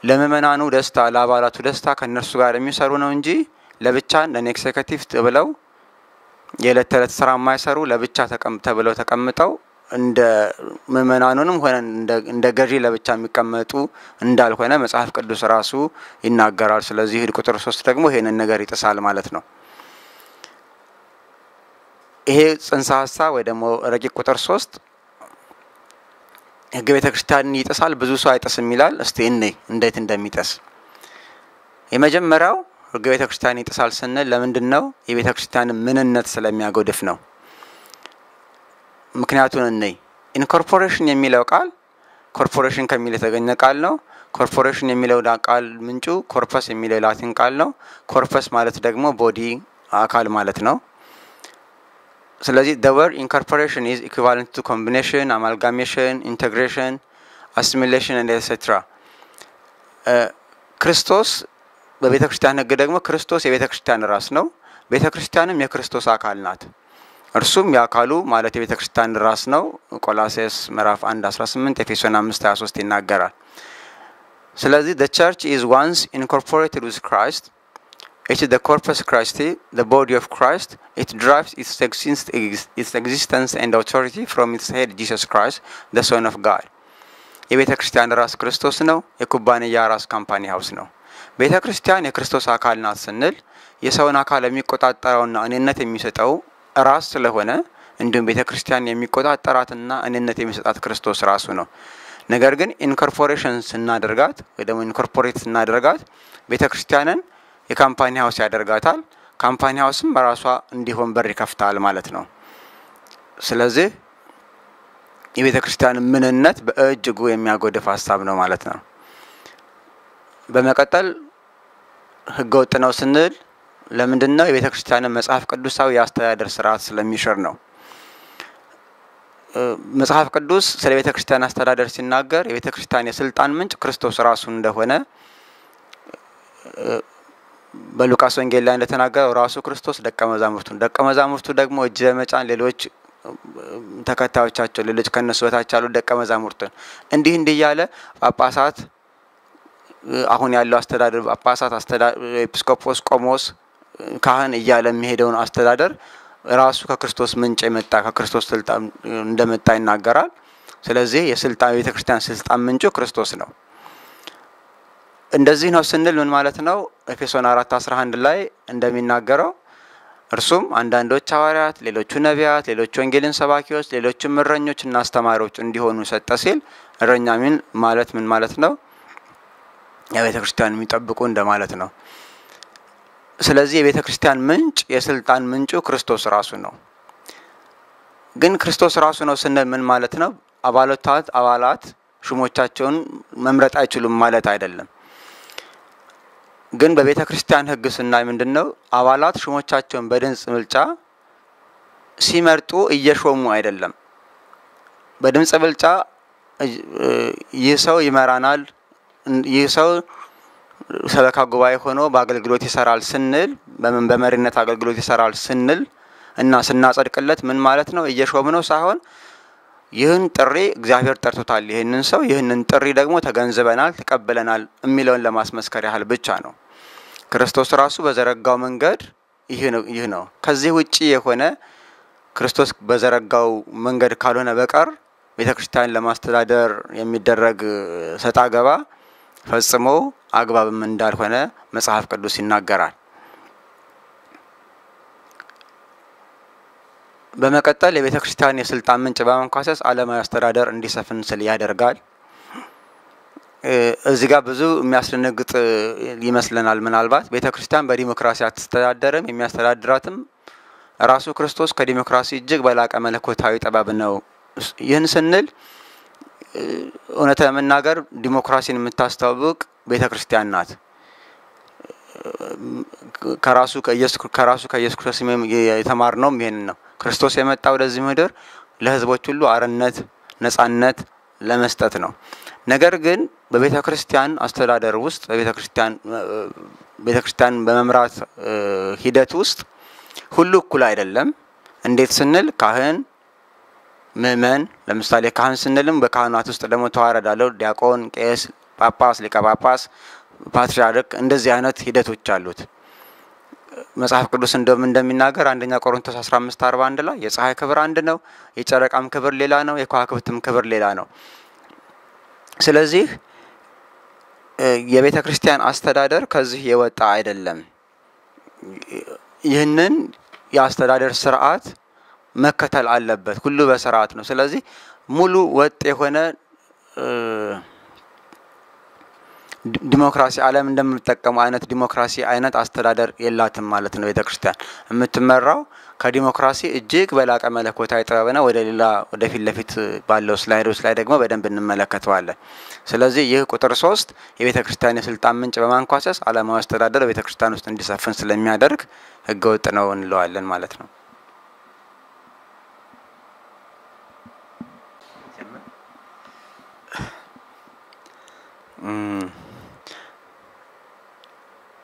Speaker 7: ለምእመናኑ ደስታ ለአባላቱ ደስታ ከነሱ ጋር የሚሰሩ ነው እንጂ ለብቻ ለኔክሴክቲቭ ብለው የዕለት ተዕለት ስራ የማይሰሩ ለብቻ ተብለው ተቀምጠው እንደ ምእመናኑንም ሆነ እንደ ገዢ ለብቻ የሚቀመጡ እንዳልሆነ መጽሐፍ ቅዱስ ራሱ ይናገራል። ስለዚህ ቁጥር 3 ደግሞ ይሄንን ነገር ይጥሳል ማለት ነው። ይሄ ጽንሰ ሐሳብ ወይ ደግሞ ረቂቅ ቁጥር 3 ሕገ ቤተክርስቲያንን ይጥሳል ብዙ ሰው አይጥስም ይላል። እስቲ እንዴት እንደሚጥስ የመጀመሪያው ሕገ ቤተክርስቲያንን ይጥሳል ስንል ለምንድነው? የቤተክርስቲያን ምንነት ስለሚያጎድፍ ነው። ምክንያቱን ኢንኮርፖሬሽን የሚለው ቃል ኮርፖሬሽን ከሚል የተገኘ ቃል ነው። ኮርፖሬሽን የሚለው ቃል ምንጩ ኮርፐስ የሚለው ላቲን ቃል ነው። ኮርፐስ ማለት ደግሞ ቦዲ አካል ማለት ነው። ስለዚህ the word incorporation is equivalent to combination, amalgamation, integration, assimilation and etc. ክርስቶስ በቤተክርስቲያን ሕግ ደግሞ ክርስቶስ የቤተክርስቲያን ራስ ነው። ቤተክርስቲያንም የክርስቶስ አካል ናት። እርሱም ያካሉ ማለት የቤተክርስቲያን ራስ ነው። ቆላስይስ ምዕራፍ 1:18 ኤፌሶን 5:23 ይናገራል። ስለዚህ the church is once incorporated with Christ. It is the corpus Christi, the body of Christ. It derives its existence and authority from its head Jesus Christ, the Son of God. የቤተክርስቲያን ራስ ክርስቶስ ነው። የኩባንያ ራስ ካምፓኒ ሃውስ ነው። ቤተክርስቲያን የክርስቶስ አካል ናት ስንል የሰውን አካል የሚቆጣጠረውና እኔነት የሚሰጠው ራስ ስለሆነ እንዲሁም ቤተክርስቲያን የሚቆጣጠራትና እኔነት የሚሰጣት ክርስቶስ ራሱ ነው። ነገር ግን ኢንኮርፖሬሽን ስናደርጋት ወይ ደግሞ ኢንኮርፖሬት ስናደርጋት ቤተክርስቲያንን የካምፓኒ ሃውስ ያደርጋታል። ካምፓኒ ሃውስም በራሷ እንዲሆን በር ይከፍታል ማለት ነው። ስለዚህ የቤተክርስቲያን ምንነት በእጅጉ የሚያጎድፍ ሐሳብ ነው ማለት ነው። በመቀጠል ህገወጥ ነው ስንል ለምንድነው? የቤተክርስቲያንን መጽሐፍ ቅዱሳዊ የአስተዳደር ስርዓት ስለሚሽር ነው። መጽሐፍ ቅዱስ ስለ ቤተክርስቲያን አስተዳደር ሲናገር የቤተክርስቲያን የስልጣን ምንጭ ክርስቶስ ራሱ እንደሆነ በሉቃስ ወንጌል ላይ እንደተናገረው ራሱ ክርስቶስ ደቀ መዛሙርቱ ደግሞ እጅ በመጫን ሌሎች ተከታዮቻቸው ሌሎች ከነሱ በታች ያሉ ደቀ መዛሙርቱን እንዲህ ያለ ጳጳሳት አሁን ያለው አስተዳደር ጳጳሳት ኤጲስቆጶስ ቆሞስ ካህን እያለ የሚሄደውን አስተዳደር ራሱ ከክርስቶስ ምንጭ የመጣ ከክርስቶስ ስልጣን እንደመጣ ይናገራል። ስለዚህ የስልጣን ቤተክርስቲያን ስልጣን ምንጩ ክርስቶስ ነው። እንደዚህ ነው ስንል ምን ማለት ነው? ኤፌሶን 4:11 ላይ እንደሚናገረው እርሱም አንዳንዶች ሐዋርያት፣ ሌሎቹ ነቢያት፣ ሌሎቹ ወንጌልን ሰባኪዎች፣ ሌሎቹ እረኞችና አስተማሪዎች እንዲሆኑ ሰጠ ሲል እረኛ ምን ማለት ነው? የቤተክርስቲያን የሚጠብቁ እንደማለት ነው። ስለዚህ የቤተክርስቲያን ምንጭ የስልጣን ምንጩ ክርስቶስ ራሱ ነው። ግን ክርስቶስ ራሱ ነው ስንል ምን ማለት ነው? አባላት ሹሞቻቸውን መምረጥ አይችሉም ማለት አይደለም። ግን በቤተክርስቲያን ሕግ ስናይ ምንድነው? አባላት ሹሞቻቸውን በድምጽ ምልጫ ሲመርጡ እየሾሙ አይደለም። በድምጽ ምልጫ ይህ ሰው ይመራናል፣ ይህ ሰው ሰበካ ጉባኤ ሆኖ በአገልግሎት ይሰራል ስንል በመሪነት አገልግሎት ይሰራል ስንል እና ስናጸድቅለት ምን ማለት ነው? እየሾምነው ሳይሆን ይህን ጥሪ እግዚአብሔር ጠርቶታል፣ ይህንን ጥሪ ደግሞ ተገንዝበናል ተቀበለናል የሚለውን ለማስመስከር ያህል ብቻ ነው። ክርስቶስ ራሱ በዘረጋው መንገድ ይህ ነው። ከዚህ ውጪ የሆነ ክርስቶስ በዘረጋው መንገድ ካልሆነ በቀር ቤተክርስቲያን ለማስተዳደር የሚደረግ ሰጣ ገባ ፈጽሞ አግባብም እንዳልሆነ መጽሐፍ ቅዱስ ይናገራል። በመቀጠል የቤተክርስቲያን የስልጣን ምንጭ በማንኳሰስ ዓለማዊ አስተዳደር እንዲሰፍን ስል ያደርጋል። እዚህ ጋር ብዙ የሚያስደነግጥ ይመስለናል። ምናልባት ቤተክርስቲያን በዲሞክራሲ አትስተዳደርም፣ የሚያስተዳድራትም ራሱ ክርስቶስ ከዲሞክራሲ እጅግ በላቀ መለኮታዊ ጥበብ ነው። ይህን ስንል እውነት ለመናገር ዲሞክራሲን የምታስተዋውቅ ቤተክርስቲያን ናት። ከራሱ ከኢየሱስ ክርስቶስ የተማርነው ይሄንን ነው። ክርስቶስ የመጣው ወደዚህ ምድር ለህዝቦች ሁሉ አርነት ነጻነት ለመስጠት ነው። ነገር ግን በቤተክርስቲያን አስተዳደር ውስጥ በቤተክርስቲያን ቤተክርስቲያን በመምራት ሂደት ውስጥ ሁሉ እኩል አይደለም። እንዴት ስንል ካህን፣ ምእመን ለምሳሌ ካህን ስንልም በካህናት ውስጥ ደግሞ ተዋረድ አለው። ዲያቆን፣ ቄስ፣ ጳጳስ፣ ሊቀ ጳጳስ፣ ፓትርያርክ እንደዚህ አይነት ሂደቶች አሉት። መጽሐፍ ቅዱስ እንደሚናገር አንደኛ ቆሮንቶስ 15:41 ላይ የፀሐይ ክብር አንድ ነው፣ የጨረቃም ክብር ሌላ ነው፣ የከዋክብትም ክብር ሌላ ነው። ስለዚህ የቤተ ክርስቲያን አስተዳደር ከዚህ የወጣ አይደለም። ይህንን የአስተዳደር ስርዓት መከተል አለበት። ሁሉ በስርዓት ነው። ስለዚህ ሙሉ ወጥ የሆነ ዲሞክራሲ ዓለም እንደምንጠቀመው አይነት ዲሞክራሲ አይነት አስተዳደር የላትም ማለት ነው። ቤተክርስቲያን የምትመራው ከዲሞክራሲ እጅግ በላቀ መለኮታዊ ጥበብ ነው። ወደ ፊት ለፊት ባለው ስላይዶች ላይ ደግሞ በደንብ እንመለከተዋለን። ስለዚህ ይህ ቁጥር 3 የቤተክርስቲያን የስልጣን ምንጭ በማንኳሰስ ዓለማዊ አስተዳደር ቤተክርስቲያን ውስጥ እንዲሰፍን ስለሚያደርግ ህገወጥ ነው እንለዋለን ማለት ነው።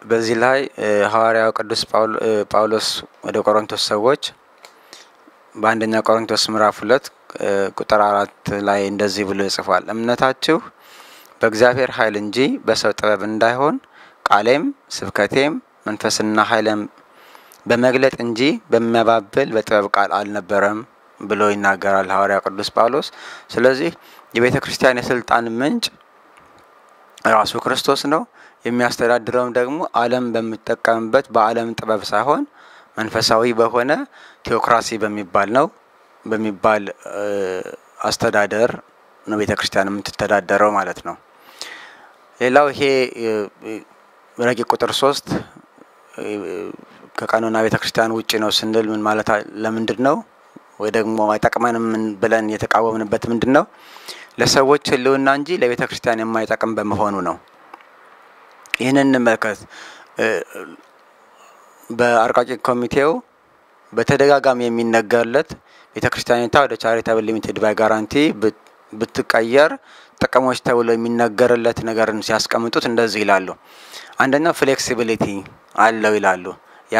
Speaker 7: በዚህ ላይ ሐዋርያው ቅዱስ ጳውሎስ ወደ ቆሮንቶስ ሰዎች በአንደኛ ቆሮንቶስ ምዕራፍ 2 ቁጥር 4 ላይ እንደዚህ ብሎ ይጽፋል። እምነታችሁ በእግዚአብሔር ኃይል እንጂ በሰው ጥበብ እንዳይሆን ቃሌም ስብከቴም መንፈስና ኃይልም በመግለጥ እንጂ በሚያባብል በጥበብ ቃል አልነበረም ብሎ ይናገራል ሐዋርያው ቅዱስ ጳውሎስ። ስለዚህ የቤተ ክርስቲያን የስልጣን ምንጭ ራሱ ክርስቶስ ነው። የሚያስተዳድረው ደግሞ ዓለም በሚጠቀምበት በዓለም ጥበብ ሳይሆን መንፈሳዊ በሆነ ቴዎክራሲ በሚባል አስተዳደር ነው ቤተክርስቲያን የምትተዳደረው ማለት ነው። ሌላው ይሄ ረቂቅ ቁጥር 3 ከቀኖና ቤተክርስቲያን ውጪ ነው ስንል ምን ማለት ለምንድነው ወይ ደግሞ አይጠቅመንም ብለን የተቃወምንበት ምንድነው? ለሰዎች ህልውና እንጂ ለቤተክርስቲያን የማይጠቅም በመሆኑ ነው። ይህንን እንመልከት። በአርቃቂ ኮሚቴው በተደጋጋሚ የሚነገርለት ቤተክርስቲያኒቷ ወደ ቻሪታብል ሊሚትድ ባይ ጋራንቲ ብትቀየር ጥቅሞች ተብሎ የሚነገርለት ነገርን ሲያስቀምጡት እንደዚህ ይላሉ። አንደኛው ፍሌክሲቢሊቲ አለው ይላሉ። ያ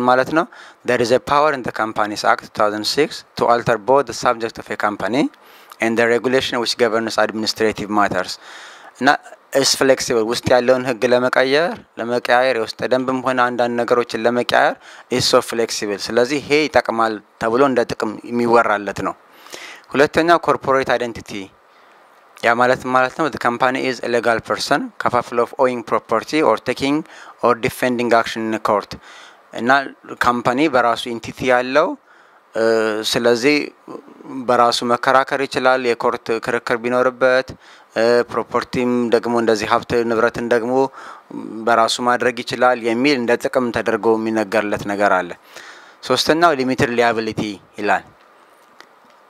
Speaker 7: ማለት ነው there is a power in the Companies Act 2006 to alter both the subject of a company and the regulation which governs administrative matters. እና is flexible ውስጥ ያለውን ህግ ለመቀያየር የውስጥ ደንብም ሆነ አንዳንድ ነገሮችን ለመቀያየር is so flexible። ስለዚህ ይሄ ይጠቅማል ተብሎ እንደ ጥቅም የሚወራለት ነው። ሁለተኛው corporate identity ያ ማለት ነው the company is a legal person capable of owing property or taking or defending action in a court። እና ካምፓኒ በራሱ ኢንቲቲ ያለው ስለዚህ በራሱ መከራከር ይችላል። የኮርት ክርክር ቢኖርበት ፕሮፐርቲም ደግሞ እንደዚህ ሀብት ንብረትን ደግሞ በራሱ ማድረግ ይችላል የሚል እንደ ጥቅም ተደርጎ የሚነገርለት ነገር አለ። ሶስተኛው ሊሚትድ ሊያቢሊቲ ይላል።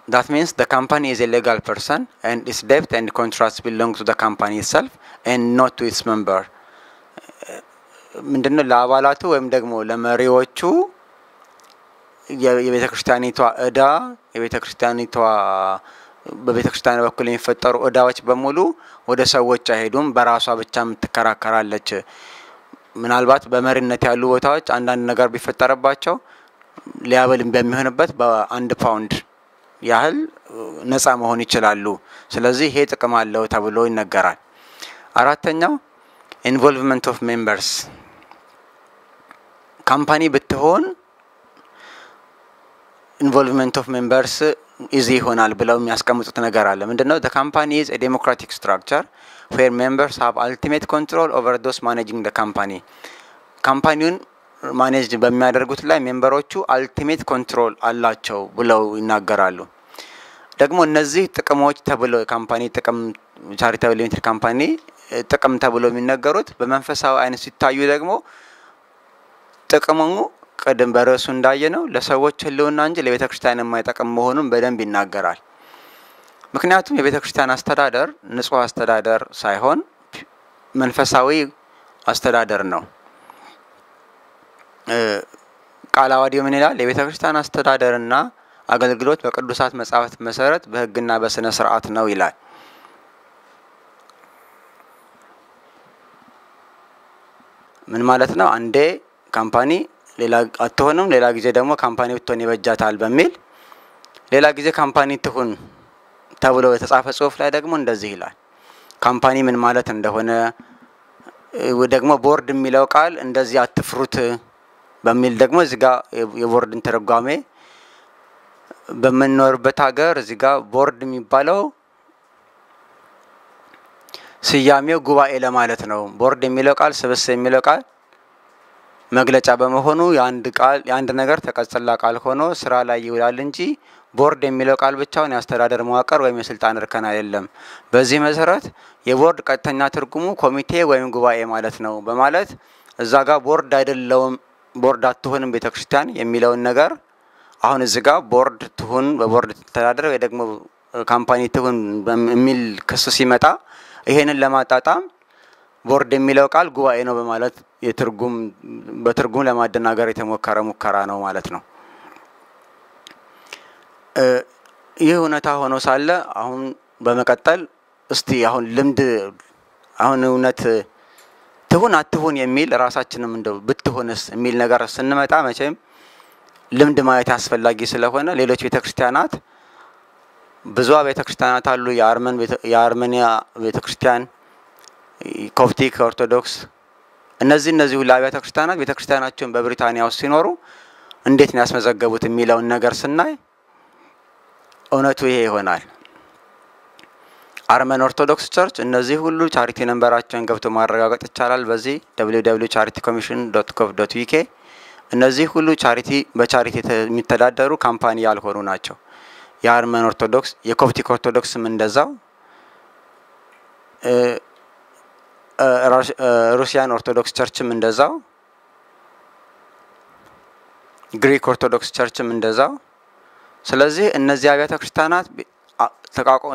Speaker 7: That means the company is a legal person and its debt and contracts belong to the company itself and not to its member. ምንድነው ለአባላቱ ወይም ደግሞ ለመሪዎቹ የቤተክርስቲያኒቷ እዳ በቤተክርስቲያን በኩል የሚፈጠሩ እዳዎች በሙሉ ወደ ሰዎች አይሄዱም። በራሷ ብቻ የምትከራከራለች። ምናልባት በመሪነት ያሉ ቦታዎች አንዳንድ ነገር ቢፈጠርባቸው ሊያበልም በሚሆንበት በ1 ፓውንድ ያህል ነፃ መሆን ይችላሉ። ስለዚህ ይሄ ጥቅም አለው ተብሎ ይነገራል። አራተኛው involvement of members ካምፓኒ ብትሆን involvement of members easy ይሆናል ብለው የሚያስቀምጡት ነገር አለ። ምንድነው? the company is a democratic structure where members have ultimate control over those managing the company። ካምፓኒውን ማኔጅ በሚያደርጉት ላይ ሜምበሮቹ አልቲሜት ኮንትሮል አላቸው ብለው ይናገራሉ። ደግሞ እነዚህ ጥቅሞች ተብለው ካምፓኒ ጥቅም ቻሪታብል ሊሚትድ ካምፓኒ ጥቅም ተብለው የሚነገሩት በመንፈሳዊ አይነት ሲታዩ ደግሞ ጥቅሙ ቀደም በራሱ እንዳየነው ለሰዎች ህልውና እንጂ ለቤተክርስቲያን የማይጠቅም መሆኑን በደንብ ይናገራል። ምክንያቱም የቤተክርስቲያን አስተዳደር ንጹህ አስተዳደር ሳይሆን መንፈሳዊ አስተዳደር ነው። ቃለ ዓዋዲው ምን ይላል? የቤተክርስቲያን አስተዳደርና አገልግሎት በቅዱሳት መጻሕፍት መሰረት በህግና በስነ ስርዓት ነው ይላል። ምን ማለት ነው? አንዴ ካምፓኒ ሌላ አትሆንም፣ ሌላ ጊዜ ደግሞ ካምፓኒ ብትሆን ይበጃታል በሚል ሌላ ጊዜ ካምፓኒ ትሁን ተብሎ የተጻፈ ጽሁፍ ላይ ደግሞ እንደዚህ ይላል። ካምፓኒ ምን ማለት እንደሆነ ደግሞ ቦርድ የሚለው ቃል እንደዚህ አትፍሩት በሚል ደግሞ እዚህ ጋር የቦርድን ተረጓሜ በመኖርበት ሀገር እዚህ ጋር ቦርድ የሚባለው ስያሜው ጉባኤ ለማለት ነው። ቦርድ የሚለው ቃል ስብስብ የሚለው ቃል መግለጫ በመሆኑ የአንድ ነገር ተቀጽላ ቃል ሆኖ ስራ ላይ ይውላል እንጂ ቦርድ የሚለው ቃል ብቻውን ያስተዳደር መዋቅር ወይም የስልጣን እርከን አይደለም። በዚህ መሰረት የቦርድ ቀጥተኛ ትርጉሙ ኮሚቴ ወይም ጉባኤ ማለት ነው በማለት እዛ ጋር ቦርድ አይደለም ቦርድ አትሆንም ቤተክርስቲያን የሚለውን ነገር አሁን እዚህ ጋር ቦርድ ትሁን በቦርድ ተዳደረ ወይ ደግሞ ካምፓኒ ትሁን በሚል ክስ ሲመጣ ይሄንን ለማጣጣም ቦርድ የሚለው ቃል ጉባኤ ነው በማለት በትርጉም ለማደናገር የተሞከረ ሙከራ ነው ማለት ነው። ይህ እውነታ ሆኖ ሳለ አሁን በመቀጠል እስቲ አሁን ልምድ አሁን እውነት ትሁን አትሁን የሚል ራሳችንም እንደው ብትሆንስ የሚል ነገር ስንመጣ መቼም ልምድ ማየት አስፈላጊ ስለሆነ ሌሎች ቤተክርስቲያናት ብዙ ቤተክርስቲያናት አሉ። የአርመኒያ ቤተክርስቲያን፣ ኮፕቲክ ኦርቶዶክስ እነዚህ ሁሉ ቤተክርስቲያናት ቤተክርስቲያናቸውን በብሪታንያ ውስጥ ሲኖሩ እንዴት ነው ያስመዘገቡት የሚለውን ነገር ስናይ እውነቱ ይሄ ይሆናል። አርመን ኦርቶዶክስ ቸርች እነዚህ ሁሉ ቻሪቲ ነምበራቸውን ገብቶ ማረጋገጥ ይቻላል በዚህ www.charitycommission.gov.uk እነዚህ ሁሉ በቻሪቲ የሚተዳደሩ ካምፓኒ ያልሆኑ ናቸው። የአርመን ኦርቶዶክስ የኮፕቲክ ኦርቶዶክስም እንደዛው ሩሲያን ኦርቶዶክስ ቸርችም እንደዛው ግሪክ ኦርቶዶክስ ቸርችም እንደዛው። ስለዚህ እነዚህ አብያተ ክርስቲያናት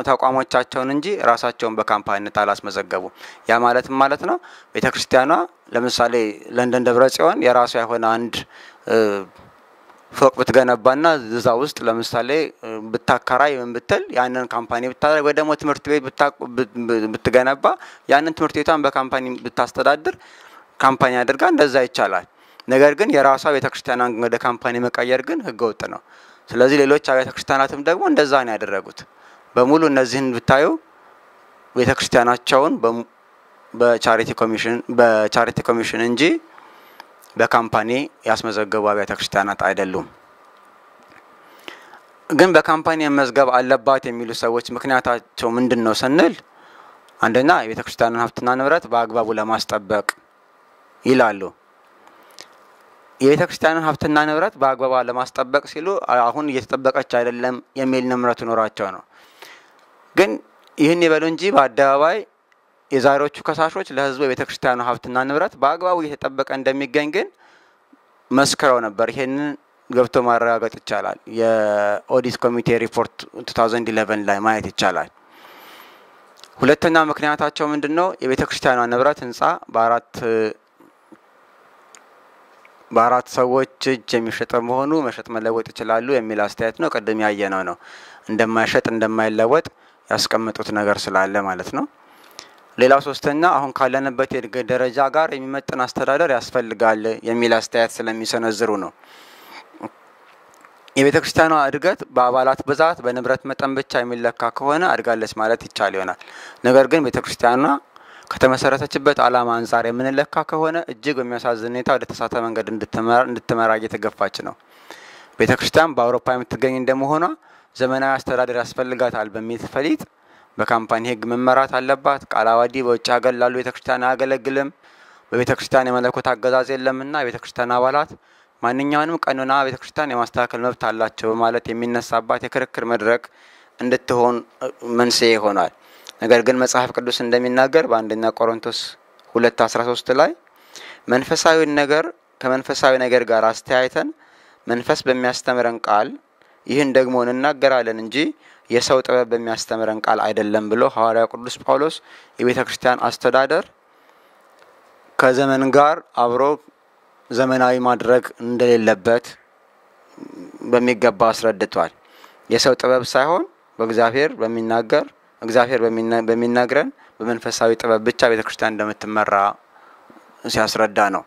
Speaker 7: ተቋሞቻቸውን እንጂ ራሳቸውን በካምፓኒነት አላስመዘገቡም። ያ ማለት ነው ቤተክርስቲያኗ ለምሳሌ ለንደን ደብረ ጽዮን የራሷ የሆነ አንድ ፎቅ ብትገነባና እዛ ውስጥ ለምሳሌ ብታከራይ ምን ብትል ያንን ካምፓኒ ብታደርግ ወይ ደግሞ ትምህርት ቤት ብትገነባ ያንን ትምህርት ቤቷን በካምፓኒ ብታስተዳድር ካምፓኒ አድርጋ እንደዛ ይቻላል። ነገር ግን የራሷ ቤተክርስቲያኗን ወደ ካምፓኒ መቀየር ግን ህገወጥ ነው። ስለዚህ ሌሎች አብያተ ክርስቲያናትም ደግሞ እንደዛ ነው ያደረጉት። በሙሉ እነዚህን ብታዩ ቤተክርስቲያናቸውን በቻሪቲ ኮሚሽን እንጂ በካምፓኒ ያስመዘገቡ አብያተ ክርስቲያናት አይደሉም። ግን በካምፓኒ መዝገብ አለባት የሚሉ ሰዎች ምክንያታቸው ምንድነው ስንል አንደኛ የቤተክርስቲያንን ሀብትና ንብረት በአግባቡ ለማስጠበቅ ይላሉ። የቤተክርስቲያንን ሀብትና ንብረት በአግባቡ ለማስጠበቅ ሲሉ አሁን እየተጠበቀች አይደለም የሚል ንምረት ኖራቸው ነው። ግን ይህን ይበሉ እንጂ በአደባባይ የዛሬዎቹ ከሳሾች ለህዝቡ የቤተክርስቲያኑ ሀብትና ንብረት በአግባቡ እየተጠበቀ እንደሚገኝ ግን መስክረው ነበር። ይሄንን ገብቶ ማረጋገጥ ይቻላል። የኦዲት ኮሚቴ ሪፖርት 2011 ላይ ማየት ይቻላል። ሁለተኛ ምክንያታቸው ምንድነው? የቤተክርስቲያኗ ንብረት ህንጻ በአራት ሰዎች እጅ የሚሸጥ መሆኑ መሸጥ መለወጥ ይችላሉ የሚል አስተያየት ነው። ቀደም ያየነው ነው። እንደማይሸጥ እንደማይለወጥ ያስቀመጡት ነገር ስላለ ማለት ነው። ሌላው ሶስተኛ አሁን ካለንበት የእድገት ደረጃ ጋር የሚመጥን አስተዳደር ያስፈልጋል የሚል አስተያየት ስለሚሰነዝሩ ነው። የቤተክርስቲያኗ እድገት በአባላት ብዛት በንብረት መጠን ብቻ የሚለካ ከሆነ አድጋለች ማለት ይቻል ይሆናል። ነገር ግን ቤተክርስቲያኗ ከተመሰረተችበት ዓላማ አንፃር የምንለካ ከሆነ እጅግ በሚያሳዝን ሁኔታ ወደ ተሳተ መንገድ እንድትመራ እየተገፋች ነው። ቤተክርስቲያን በአውሮፓ የምትገኝ እንደመሆኗ ዘመናዊ አስተዳደር ያስፈልጋታል በሚል ፈሊጥ በካምፓኒ ህግ መመራት አለባት። ቃላዋዲ በውጭ ሀገር ላሉ ቤተክርስቲያን አያገለግልም። በቤተክርስቲያን የመለኮት አገዛዝ የለምና የቤተክርስቲያን አባላት ማንኛውንም ቀኖና ቤተክርስቲያን የማስተካከል መብት አላቸው ማለት የሚነሳባት የክርክር መድረክ እንድትሆን መንስኤ ሆኗል። ነገር ግን መጽሐፍ ቅዱስ እንደሚናገር በአንደኛ ቆሮንቶስ 2:13 ላይ መንፈሳዊ ነገር ከመንፈሳዊ ነገር ጋር አስተያይተን መንፈስ በሚያስተምረን ቃል ይህን ደግሞ እንናገራለን እንጂ የሰው ጥበብ በሚያስተምረን ቃል አይደለም ብሎ ሐዋርያው ቅዱስ ጳውሎስ የቤተክርስቲያን አስተዳደር ከዘመን ጋር አብሮ ዘመናዊ ማድረግ እንደሌለበት በሚገባ አስረድቷል። የሰው ጥበብ ሳይሆን እግዚአብሔር በሚናገረን በመንፈሳዊ ጥበብ ብቻ ቤተክርስቲያን እንደምትመራ ሲያስረዳ ነው።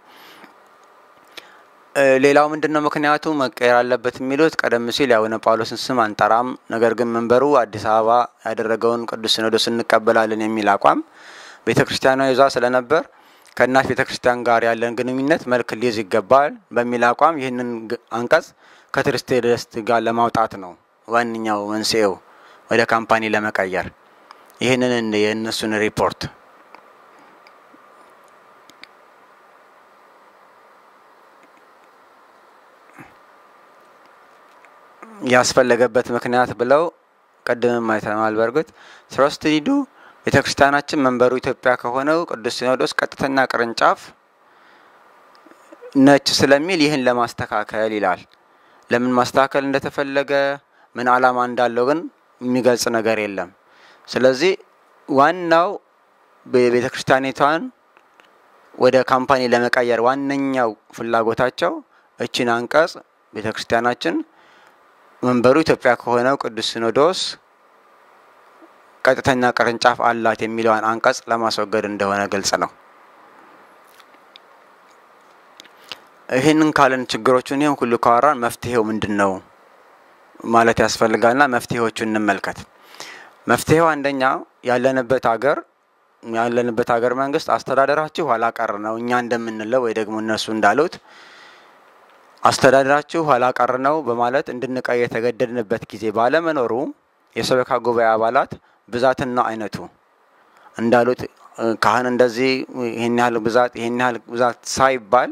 Speaker 7: ሌላው ምንድነው ምክንያቱ መቀየር አለበት የሚሉት ቀደም ሲል ያውነ ጳውሎስን ስም አንጠራም፣ ነገር ግን መንበሩ አዲስ አበባ ያደረገውን ቅዱስ ሲኖዶስ እንቀበላለን የሚል አቋም ቤተክርስቲያኗ ይዛ ስለነበር ከእናት ቤተክርስቲያን ጋር ያለን ግንኙነት መልክ ሊይዝ ይገባል በሚል አቋም ይህንን አንቀጽ ከትርስቴ ጋር ለማውጣት ነው ዋንኛው መንስኤው ወደ ካምፓኒ ለመቀየር ይህንን የነሱን ሪፖርት ያስፈልገበት ምክንያት ብለው ቀደም አይተናል። በርግጥ ትረስት ዲዱ ቤተክርስቲያናችን መንበሩ ኢትዮጵያ ከሆነው ቅዱስ ሲኖዶስ ቀጥተኛ ቅርንጫፍ ነች ስለሚል ይህን ለማስተካከል ይላል። ለምን ማስተካከል እንደተፈለገ ምን ዓላማ እንዳለው ግን የሚገልጽ ነገር የለም። ስለዚህ ዋናው በቤተክርስቲያኒቷን ወደ ካምፓኒ ለመቀየር ዋነኛው ፍላጎታቸው እቺን አንቀጽ ቤተክርስቲያናችን መንበሩ ኢትዮጵያ ከሆነው ቅዱስ ሲኖዶስ ቀጥተኛ ቅርንጫፍ አላት የሚለውን አንቀጽ ለማስወገድ እንደሆነ ግልጽ ነው። ይሄንን ካለን ችግሮቹን ይሄን ሁሉ ካወራን መፍትሄው ምንድነው ማለት ያስፈልጋልና መፍትሄዎቹን እንመልከት። መፍትሄው አንደኛ ያለንበት ሀገር መንግስት አስተዳደራችሁ ኋላ ቀር ነው እኛ እንደምንለው ወይ ደግሞ እነሱ እንዳሉት አስተዳደራችሁ ኋላ ቀር ነው በማለት እንድንቀይ የተገደድንበት ጊዜ ባለመኖሩ የሰበካ ጉባኤ አባላት ብዛትና አይነቱ እንዳሉት ካህን እንደዚህ ይሄን ያህል ብዛት ሳይባል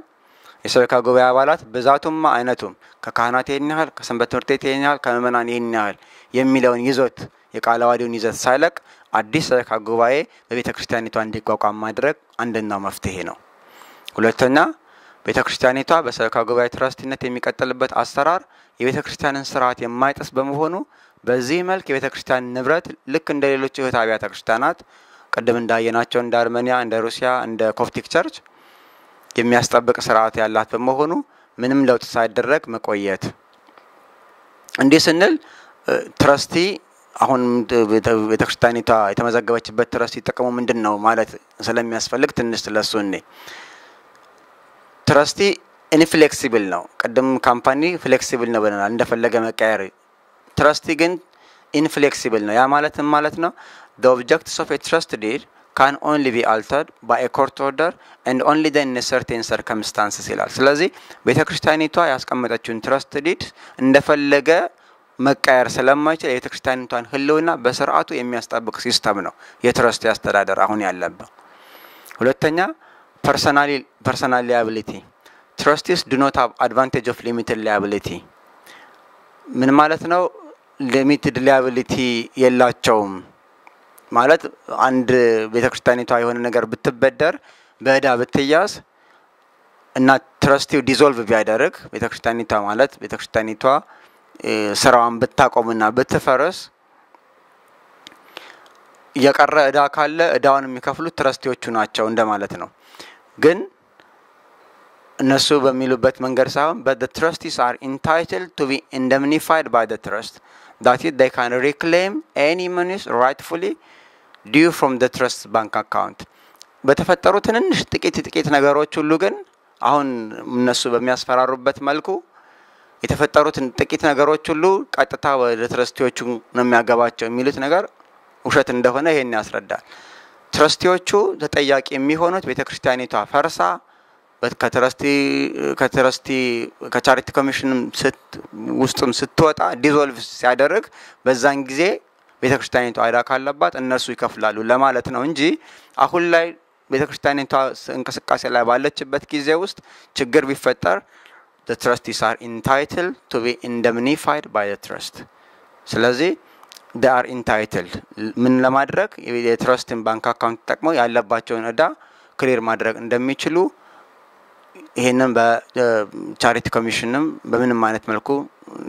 Speaker 7: የሰበካ ጉባኤ አባላት ብዛቱማ አይነቱም ከካህናት ይሄን ያህል ከሰንበት ትምህርት ቤት ይሄን ያህል ከመመናን ይሄን ያህል የሚለውን ይዞት የቃለ ዓዋዲውን ይዘት ሳይለቅ አዲስ ሰበካ ጉባኤ በቤተክርስቲያኒቷ እንዲቋቋም ማድረግ አንደኛው መፍትሄ ነው። ሁለተኛ ቤተክርስቲያኒቷ በሰበካ ጉባኤ ትረስቲነት የሚቀጥልበት አሰራር የቤተክርስቲያንን ስርዓት የማይጥስ በመሆኑ በዚህ መልክ የቤተክርስቲያን ንብረት ልክ እንደ ሌሎች እህት አብያተ ክርስቲያናት ቀደም እንዳየናቸው እንደ አርሜኒያ እንደ ሩሲያ እንደ ኮፕቲክ ቸርች የሚያስጠብቅ ስርዓት ያላት በመሆኑ ምንም ለውጥ ሳይደረግ መቆየት። እንዲህ ስንል ትረስቲ አሁን ቤተክርስቲያኒቷ የተመዘገበችበት ትረስቲ ጥቅሙ ምንድነው ማለት ስለሚያስፈልግ ትንሽ ስለሱኔ ትረስቲ ኢንፍሌክሲብል ነው። ቀደም ካምፓኒ ፍሌክሲብል ነው ብለናል እንደፈለገ መቀየር። ትረስቲ ግን ኢንፍሌክሲብል ነው። ያ ማለት ነው the objectives of a trust deed can only be altered by a court order and only then in certain circumstances ይላል። ስለዚህ ቤተክርስቲያኒቷ ያስቀመጠችውን ትረስት ዲድ እንደፈለገ መቀየር ስለማይችል የቤተክርስቲያኒቷን ህልውና በስርዓቱ የሚያስጠብቅ ሲስተም ነው የትረስቲ አስተዳደር አሁን ያለበት። ሁለተኛ personal liability. Trustees do not have advantage of limited liability. ምን ማለት ነው? limited liability የላቸውም ማለት አንድ ቤተክርስቲያኒቷ የሆነ ነገር ብትበደር በዕዳ ብትያዝ እና ትረስቲው ዲዞልቭ ቢያደርግ ቤተክርስቲያኒቷ ስራዋን ብታቆምና ብትፈርስ የቀረ ዕዳ ካለ ዕዳውን የሚከፍሉት ትረስቲዎቹ ናቸው እንደማለት ነው። ግን እነሱ በሚሉበት መንገድ ሳይሆን but the trustees are entitled to be indemnified by the trust that is they can reclaim any monies rightfully due from the trust bank account. በተፈጠሩ ትንንሽ ጥቂት ነገሮች ሁሉ ግን አሁን እነሱ በሚያስፈራሩበት መልኩ የተፈጠሩትን ጥቂት ነገሮች ሁሉ ቀጥታ ወደ ትረስቲዎቹ ነው የሚያገባቸው የሚሉት ነገር ውሸት እንደሆነ ይሄን ያስረዳል። ትረስቲዎቹ ተጠያቂ የሚሆኑት ቤተክርስቲያኒቷ ፈርሳ ከቻሪቲ ኮሚሽን ውስጥም ስትወጣ ዲዞልቭ ሲያደርግ በዛን ጊዜ ቤተክርስቲያኒቷ አይዳ ካለባት እነሱ ይከፍላሉ ለማለት ነው እንጂ አሁን ላይ ቤተክርስቲያኒቷ እንቅስቃሴ ላይ ባለችበት ጊዜ ውስጥ ችግር ቢፈጠር the trustees are entitled to be indemnified by the trust. ስለዚህ they are entitled ምን ለማድረግ የትረስትን ባንክ አካውንት ተጠቅመው ያለባቸውን ዕዳ ክሊር ማድረግ እንደሚችሉ ይሄንን በቻሪቲ ኮሚሽንም በምንም አይነት መልኩ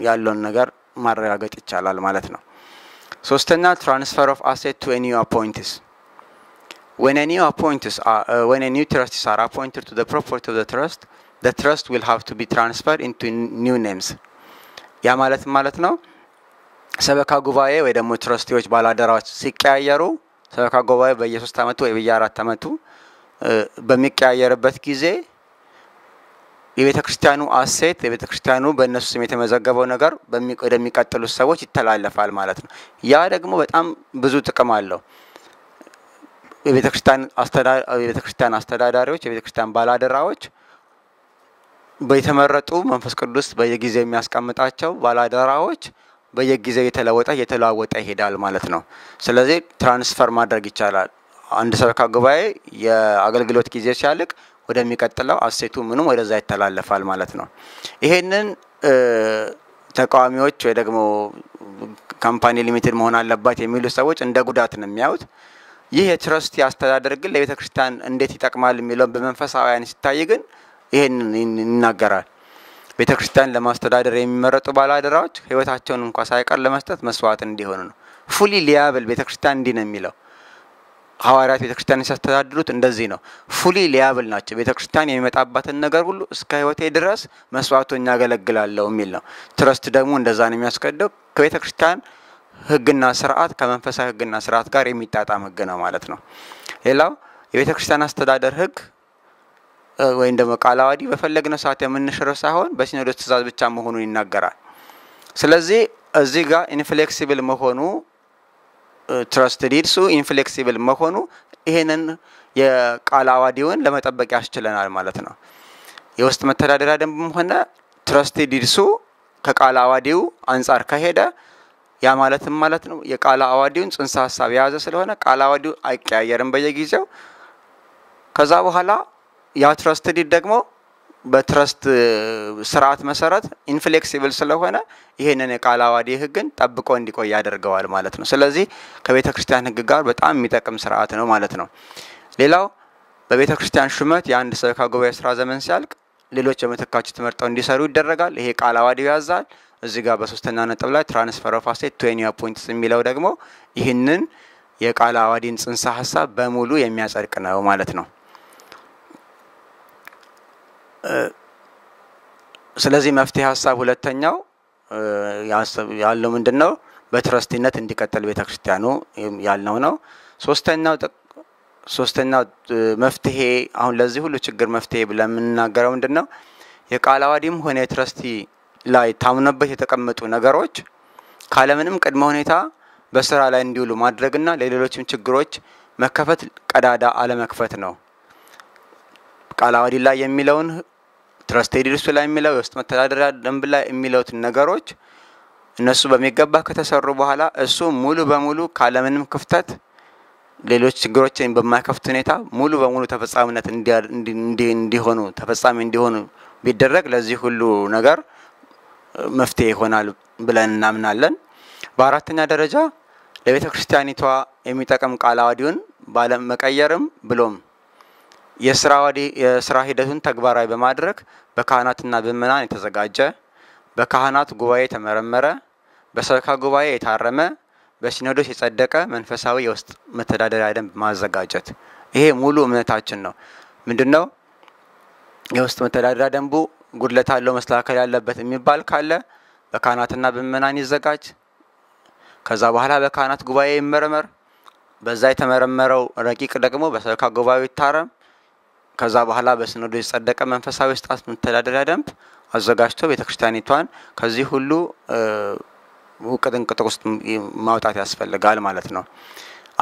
Speaker 7: ያለውን ነገር ማረጋገጥ ይቻላል ማለት ነው። ሶስተኛ transfer of asset to a new appointees. When a new trustees are appointed to the property of the trust will have to be transferred into new names. ያ ማለት ነው ሰበካ ጉባኤ ወይ ደግሞ ትረስቲዎች ባላደራዎች ሲቀያየሩ ሰበካ ጉባኤ በየ3 አመቱ ወይ በየ4 አመቱ በሚቀያየርበት ጊዜ የቤተክርስቲያኑ አሴት የቤተክርስቲያኑ በእነሱ ስም የተመዘገበው ነገር ወደሚቀጥሉት ሰዎች ይተላለፋል ማለት ነው። ያ ደግሞ በጣም ብዙ ጥቅም አለው። የቤተክርስቲያን አስተዳዳሪዎች የቤተክርስቲያን ባላደራዎች በተመረጡ መንፈስ ቅዱስ በየጊዜው የሚያስቀምጣቸው ባላደራዎች በየጊዜው የተለዋወጠ ይሄዳል ማለት ነው። ስለዚህ ትራንስፈር ማድረግ ይቻላል። አንድ ሰበካ ጉባኤ የአገልግሎት ጊዜ ሲያልቅ ወደሚቀጥለው አሴቱ ምንም ወደዛ ይተላለፋል ማለት ነው። ይሄንን ተቃዋሚዎች ወይ ደግሞ ካምፓኒ ሊሚትድ መሆን አለባት የሚሉ ሰዎች እንደ ጉዳት ነው የሚያዩት። ይህ የትረስቲ አስተዳደር ግን ለቤተክርስቲያን እንዴት ይጠቅማል የሚለው በመንፈሳውያን ሲታይ ግን ይሄንን ይናገራል። ቤተክርስቲያን ለማስተዳደር የሚመረጡ ባላደራዎች ህይወታቸውን እንኳን ሳይቀር ለመስጠት መስዋዕት እንዲሆኑ ነው። ፉሊ ሊያብል ቤተክርስቲያን እንዲህ ነው የሚለው። ሐዋርያት ቤተክርስቲያን ሲያስተዳድሩት እንደዚህ ነው። ፉሊ ሊያብል ናቸው። ቤተክርስቲያን የሚመጣባትን ነገር ሁሉ እስከ ህይወቴ ድረስ መስዋዕቱን ያገለግላለው የሚል ነው። ትረስት ደግሞ እንደዛ ነው የሚያስቀደው። ከቤተክርስቲያን ህግና ስርዓት ከመንፈሳዊ ህግና ስርዓት ጋር የሚጣጣም ህግ ነው ማለት ነው። ሌላው የቤተክርስቲያን አስተዳደር ህግ ወይም ደግሞ ቃለ ዓዋዲ በፈለግነው ሰዓት የምንሽረው ሳይሆን በሲኖዶስ ትእዛዝ ብቻ መሆኑን ይናገራል። ስለዚህ እዚህ ጋር ኢንፍሌክሲብል መሆኑ ትረስት ዲድሱ ኢንፍሌክሲብል መሆኑ ይሄንን የቃለ ዓዋዲውን ለመጠበቅ ያስችለናል ማለት ነው። የውስጥ መተዳደሪያ ደንብም ሆነ ትረስት ዲድሱ ከቃለ ዓዋዲው አንፃር ከሄደ ያ ማለት ነው የቃለ ዓዋዲውን ጽንሰ ሐሳብ የያዘ ስለሆነ ቃለ ዓዋዲው አይቀያየርም በየጊዜው። ከዛ በኋላ ያ ትረስት ዲድ ደግሞ በትረስት ስርዓት መሰረት ኢንፍሌክሲብል ስለሆነ ይሄንን የቃለ ዓዋዲ ህግን ጠብቆ እንዲቆይ ያደርገዋል ማለት ነው። ስለዚህ ከቤተክርስቲያን ህግ ጋር በጣም የሚጠቅም ስርዓት ነው ማለት ነው። ሌላው በቤተክርስቲያን ሹመት የአንድ ሰበካ ጉባኤ ስራ ዘመን ሲያልቅ ሌሎች በመተካቸው ተመርጠው እንዲሰሩ ይደረጋል። ይሄ ቃለ ዓዋዲው ያዛል። እዚህ ጋር በሶስተኛ ነጥብ ላይ ትራንስፈር ኦፍ አሴት ቱ ኤኒ አፖይንትስ የሚለው ደግሞ ይህንን የቃለ ዓዋዲን ጽንሰ ሐሳብ በሙሉ የሚያጸድቅ ነው ማለት ነው። ስለዚህ መፍትሄ ሐሳብ ሁለተኛው ያለው ምንድነው? በትረስቲነት እንዲቀጥል ቤተክርስቲያኑ ያልነው ነው። ሶስተኛው መፍትሄ አሁን ለዚህ ሁሉ ችግር መፍትሄ ብለን የምንናገረው ምንድነው? የቃለ ዓዋዲም ሆነ የትረስቲ ላይ ታምነበት የተቀመጡ ነገሮች ካለምንም ቅድመ ሁኔታ በስራ ላይ እንዲውሉ ማድረግና ለሌሎችም ችግሮች መከፈት ቀዳዳ አለመክፈት ነው። ቃለ ዓዋዲ ላይ የሚለውን ትረስት ዲድሱ ላይ የሚለው የውስጥ መተዳደሪያ ደንብ ላይ የሚለውት ነገሮች እነሱ በሚገባ ከተሰሩ በኋላ እሱ ሙሉ በሙሉ ካለምንም ክፍተት ሌሎች ችግሮችን በማይከፍት ሁኔታ ሙሉ በሙሉ ተፈጻሚነት ተፈጻሚ እንዲሆኑ ቢደረግ ለዚህ ሁሉ ነገር መፍትሄ ይሆናል ብለን እናምናለን። በአራተኛ ደረጃ ለቤተክርስቲያኒቷ የሚጠቅም ቃለ ዓዋዲውን ባለመቀየርም ብሎም የስራ ሂደቱን ተግባራዊ በማድረግ በካህናትና በምእመናን የተዘጋጀ በካህናት ጉባኤ የተመረመረ በሰበካ ጉባኤ የታረመ በሲኖዶስ የጸደቀ መንፈሳዊ የውስጥ መተዳደሪያ ደንብ ማዘጋጀት። ይሄ ሙሉ እምነታችን ነው። ምንድነው? የውስጥ መተዳደሪያ ደንቡ ጉድለት አለው መስተካከል ያለበት የሚባል ካለ በካህናትና በምእመናን ይዘጋጅ። ከዛ በኋላ በካህናት ጉባኤ ይመረመር። በዛ የተመረመረው ረቂቅ ደግሞ በሰበካ ጉባኤ ይታረም። ከዛ በኋላ በሲኖዶስ የጸደቀ መንፈሳዊ የውስጥ መተዳደሪያ ደንብ አዘጋጅቶ ቤተክርስቲያኒቷን ከዚህ ሁሉ ውቅጥንቅጥ ውስጥ ማውጣት ያስፈልጋል ማለት ነው።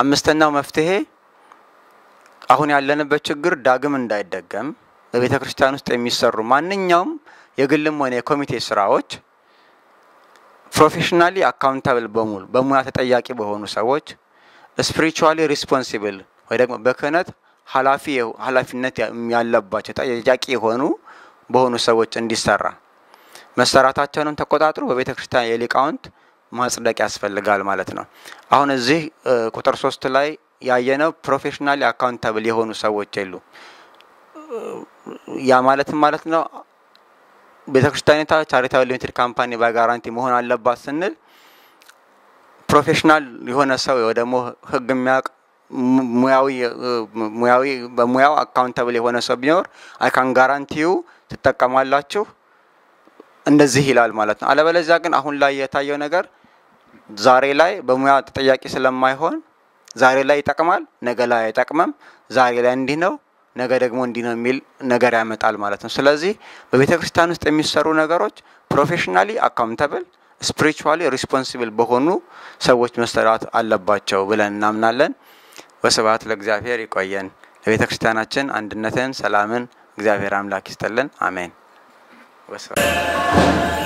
Speaker 7: አምስተኛው መፍትሄ አሁን ያለንበት ችግር ዳግም እንዳይደገም በቤተክርስቲያን ውስጥ የሚሰሩ ማንኛውም የግልም ሆነ የኮሚቴ ስራዎች ፕሮፌሽናሊ አካውንታብል በሙያ ተጠያቂ በሆኑ ሰዎች ስፒሪቹዋሊ ሪስፖንሲብል ወይ ደግሞ በክህነት ኃላፊነት ያለባቸው ተጠያቂ በሆኑ ሰዎች እንዲሰራ መሰራታቸውን ተቆጣጥሮ በቤተክርስቲያን የሊቃውንት ማጽደቅ ያስፈልጋል ማለት ነው። አሁን እዚህ ቁጥር 3 ላይ ያየነው ፕሮፌሽናሊ አካውንታብል የሆኑ ሰዎች የሉ። ያ ማለት ነው ቤተክርስቲያኒቷ ቻሪታብል ሊሚትድ ካምፓኒ በጋራንቲ መሆን አለባት ስንል ፕሮፌሽናል የሆነ ሰው ወይ ደግሞ ህግ የሚያውቅ ሙያዊ በሙያው አካውንታብል የሆነ ሰው ቢኖር አይ ካን ጋራንቲው ትጠቀማላችሁ እንደዚህ ይላል ማለት ነው። አለበለዚያ ግን አሁን ላይ የታየው ነገር ዛሬ ላይ በሙያ ተጠያቂ ስለማይሆን ዛሬ ላይ ይጠቅማል ነገ ላይ አይጠቅምም። ዛሬ ላይ እንዲህ ነው ነገ ደግሞ እንዲህ ነው የሚል ነገር ያመጣል ማለት ነው። ስለዚህ በቤተክርስቲያን ውስጥ የሚሰሩ ነገሮች ፕሮፌሽናሊ አካውንታብል ስፒሪቹዋሊ ሪስፖንሲብል በሆኑ ሰዎች መሰራት አለባቸው ብለን እናምናለን። ወስብሐት ለእግዚአብሔር። ይቆየን። ለቤተክርስቲያናችን አንድነትን፣ ሰላምን እግዚአብሔር አምላክ ይስጥልን። አሜን። ወስብሐት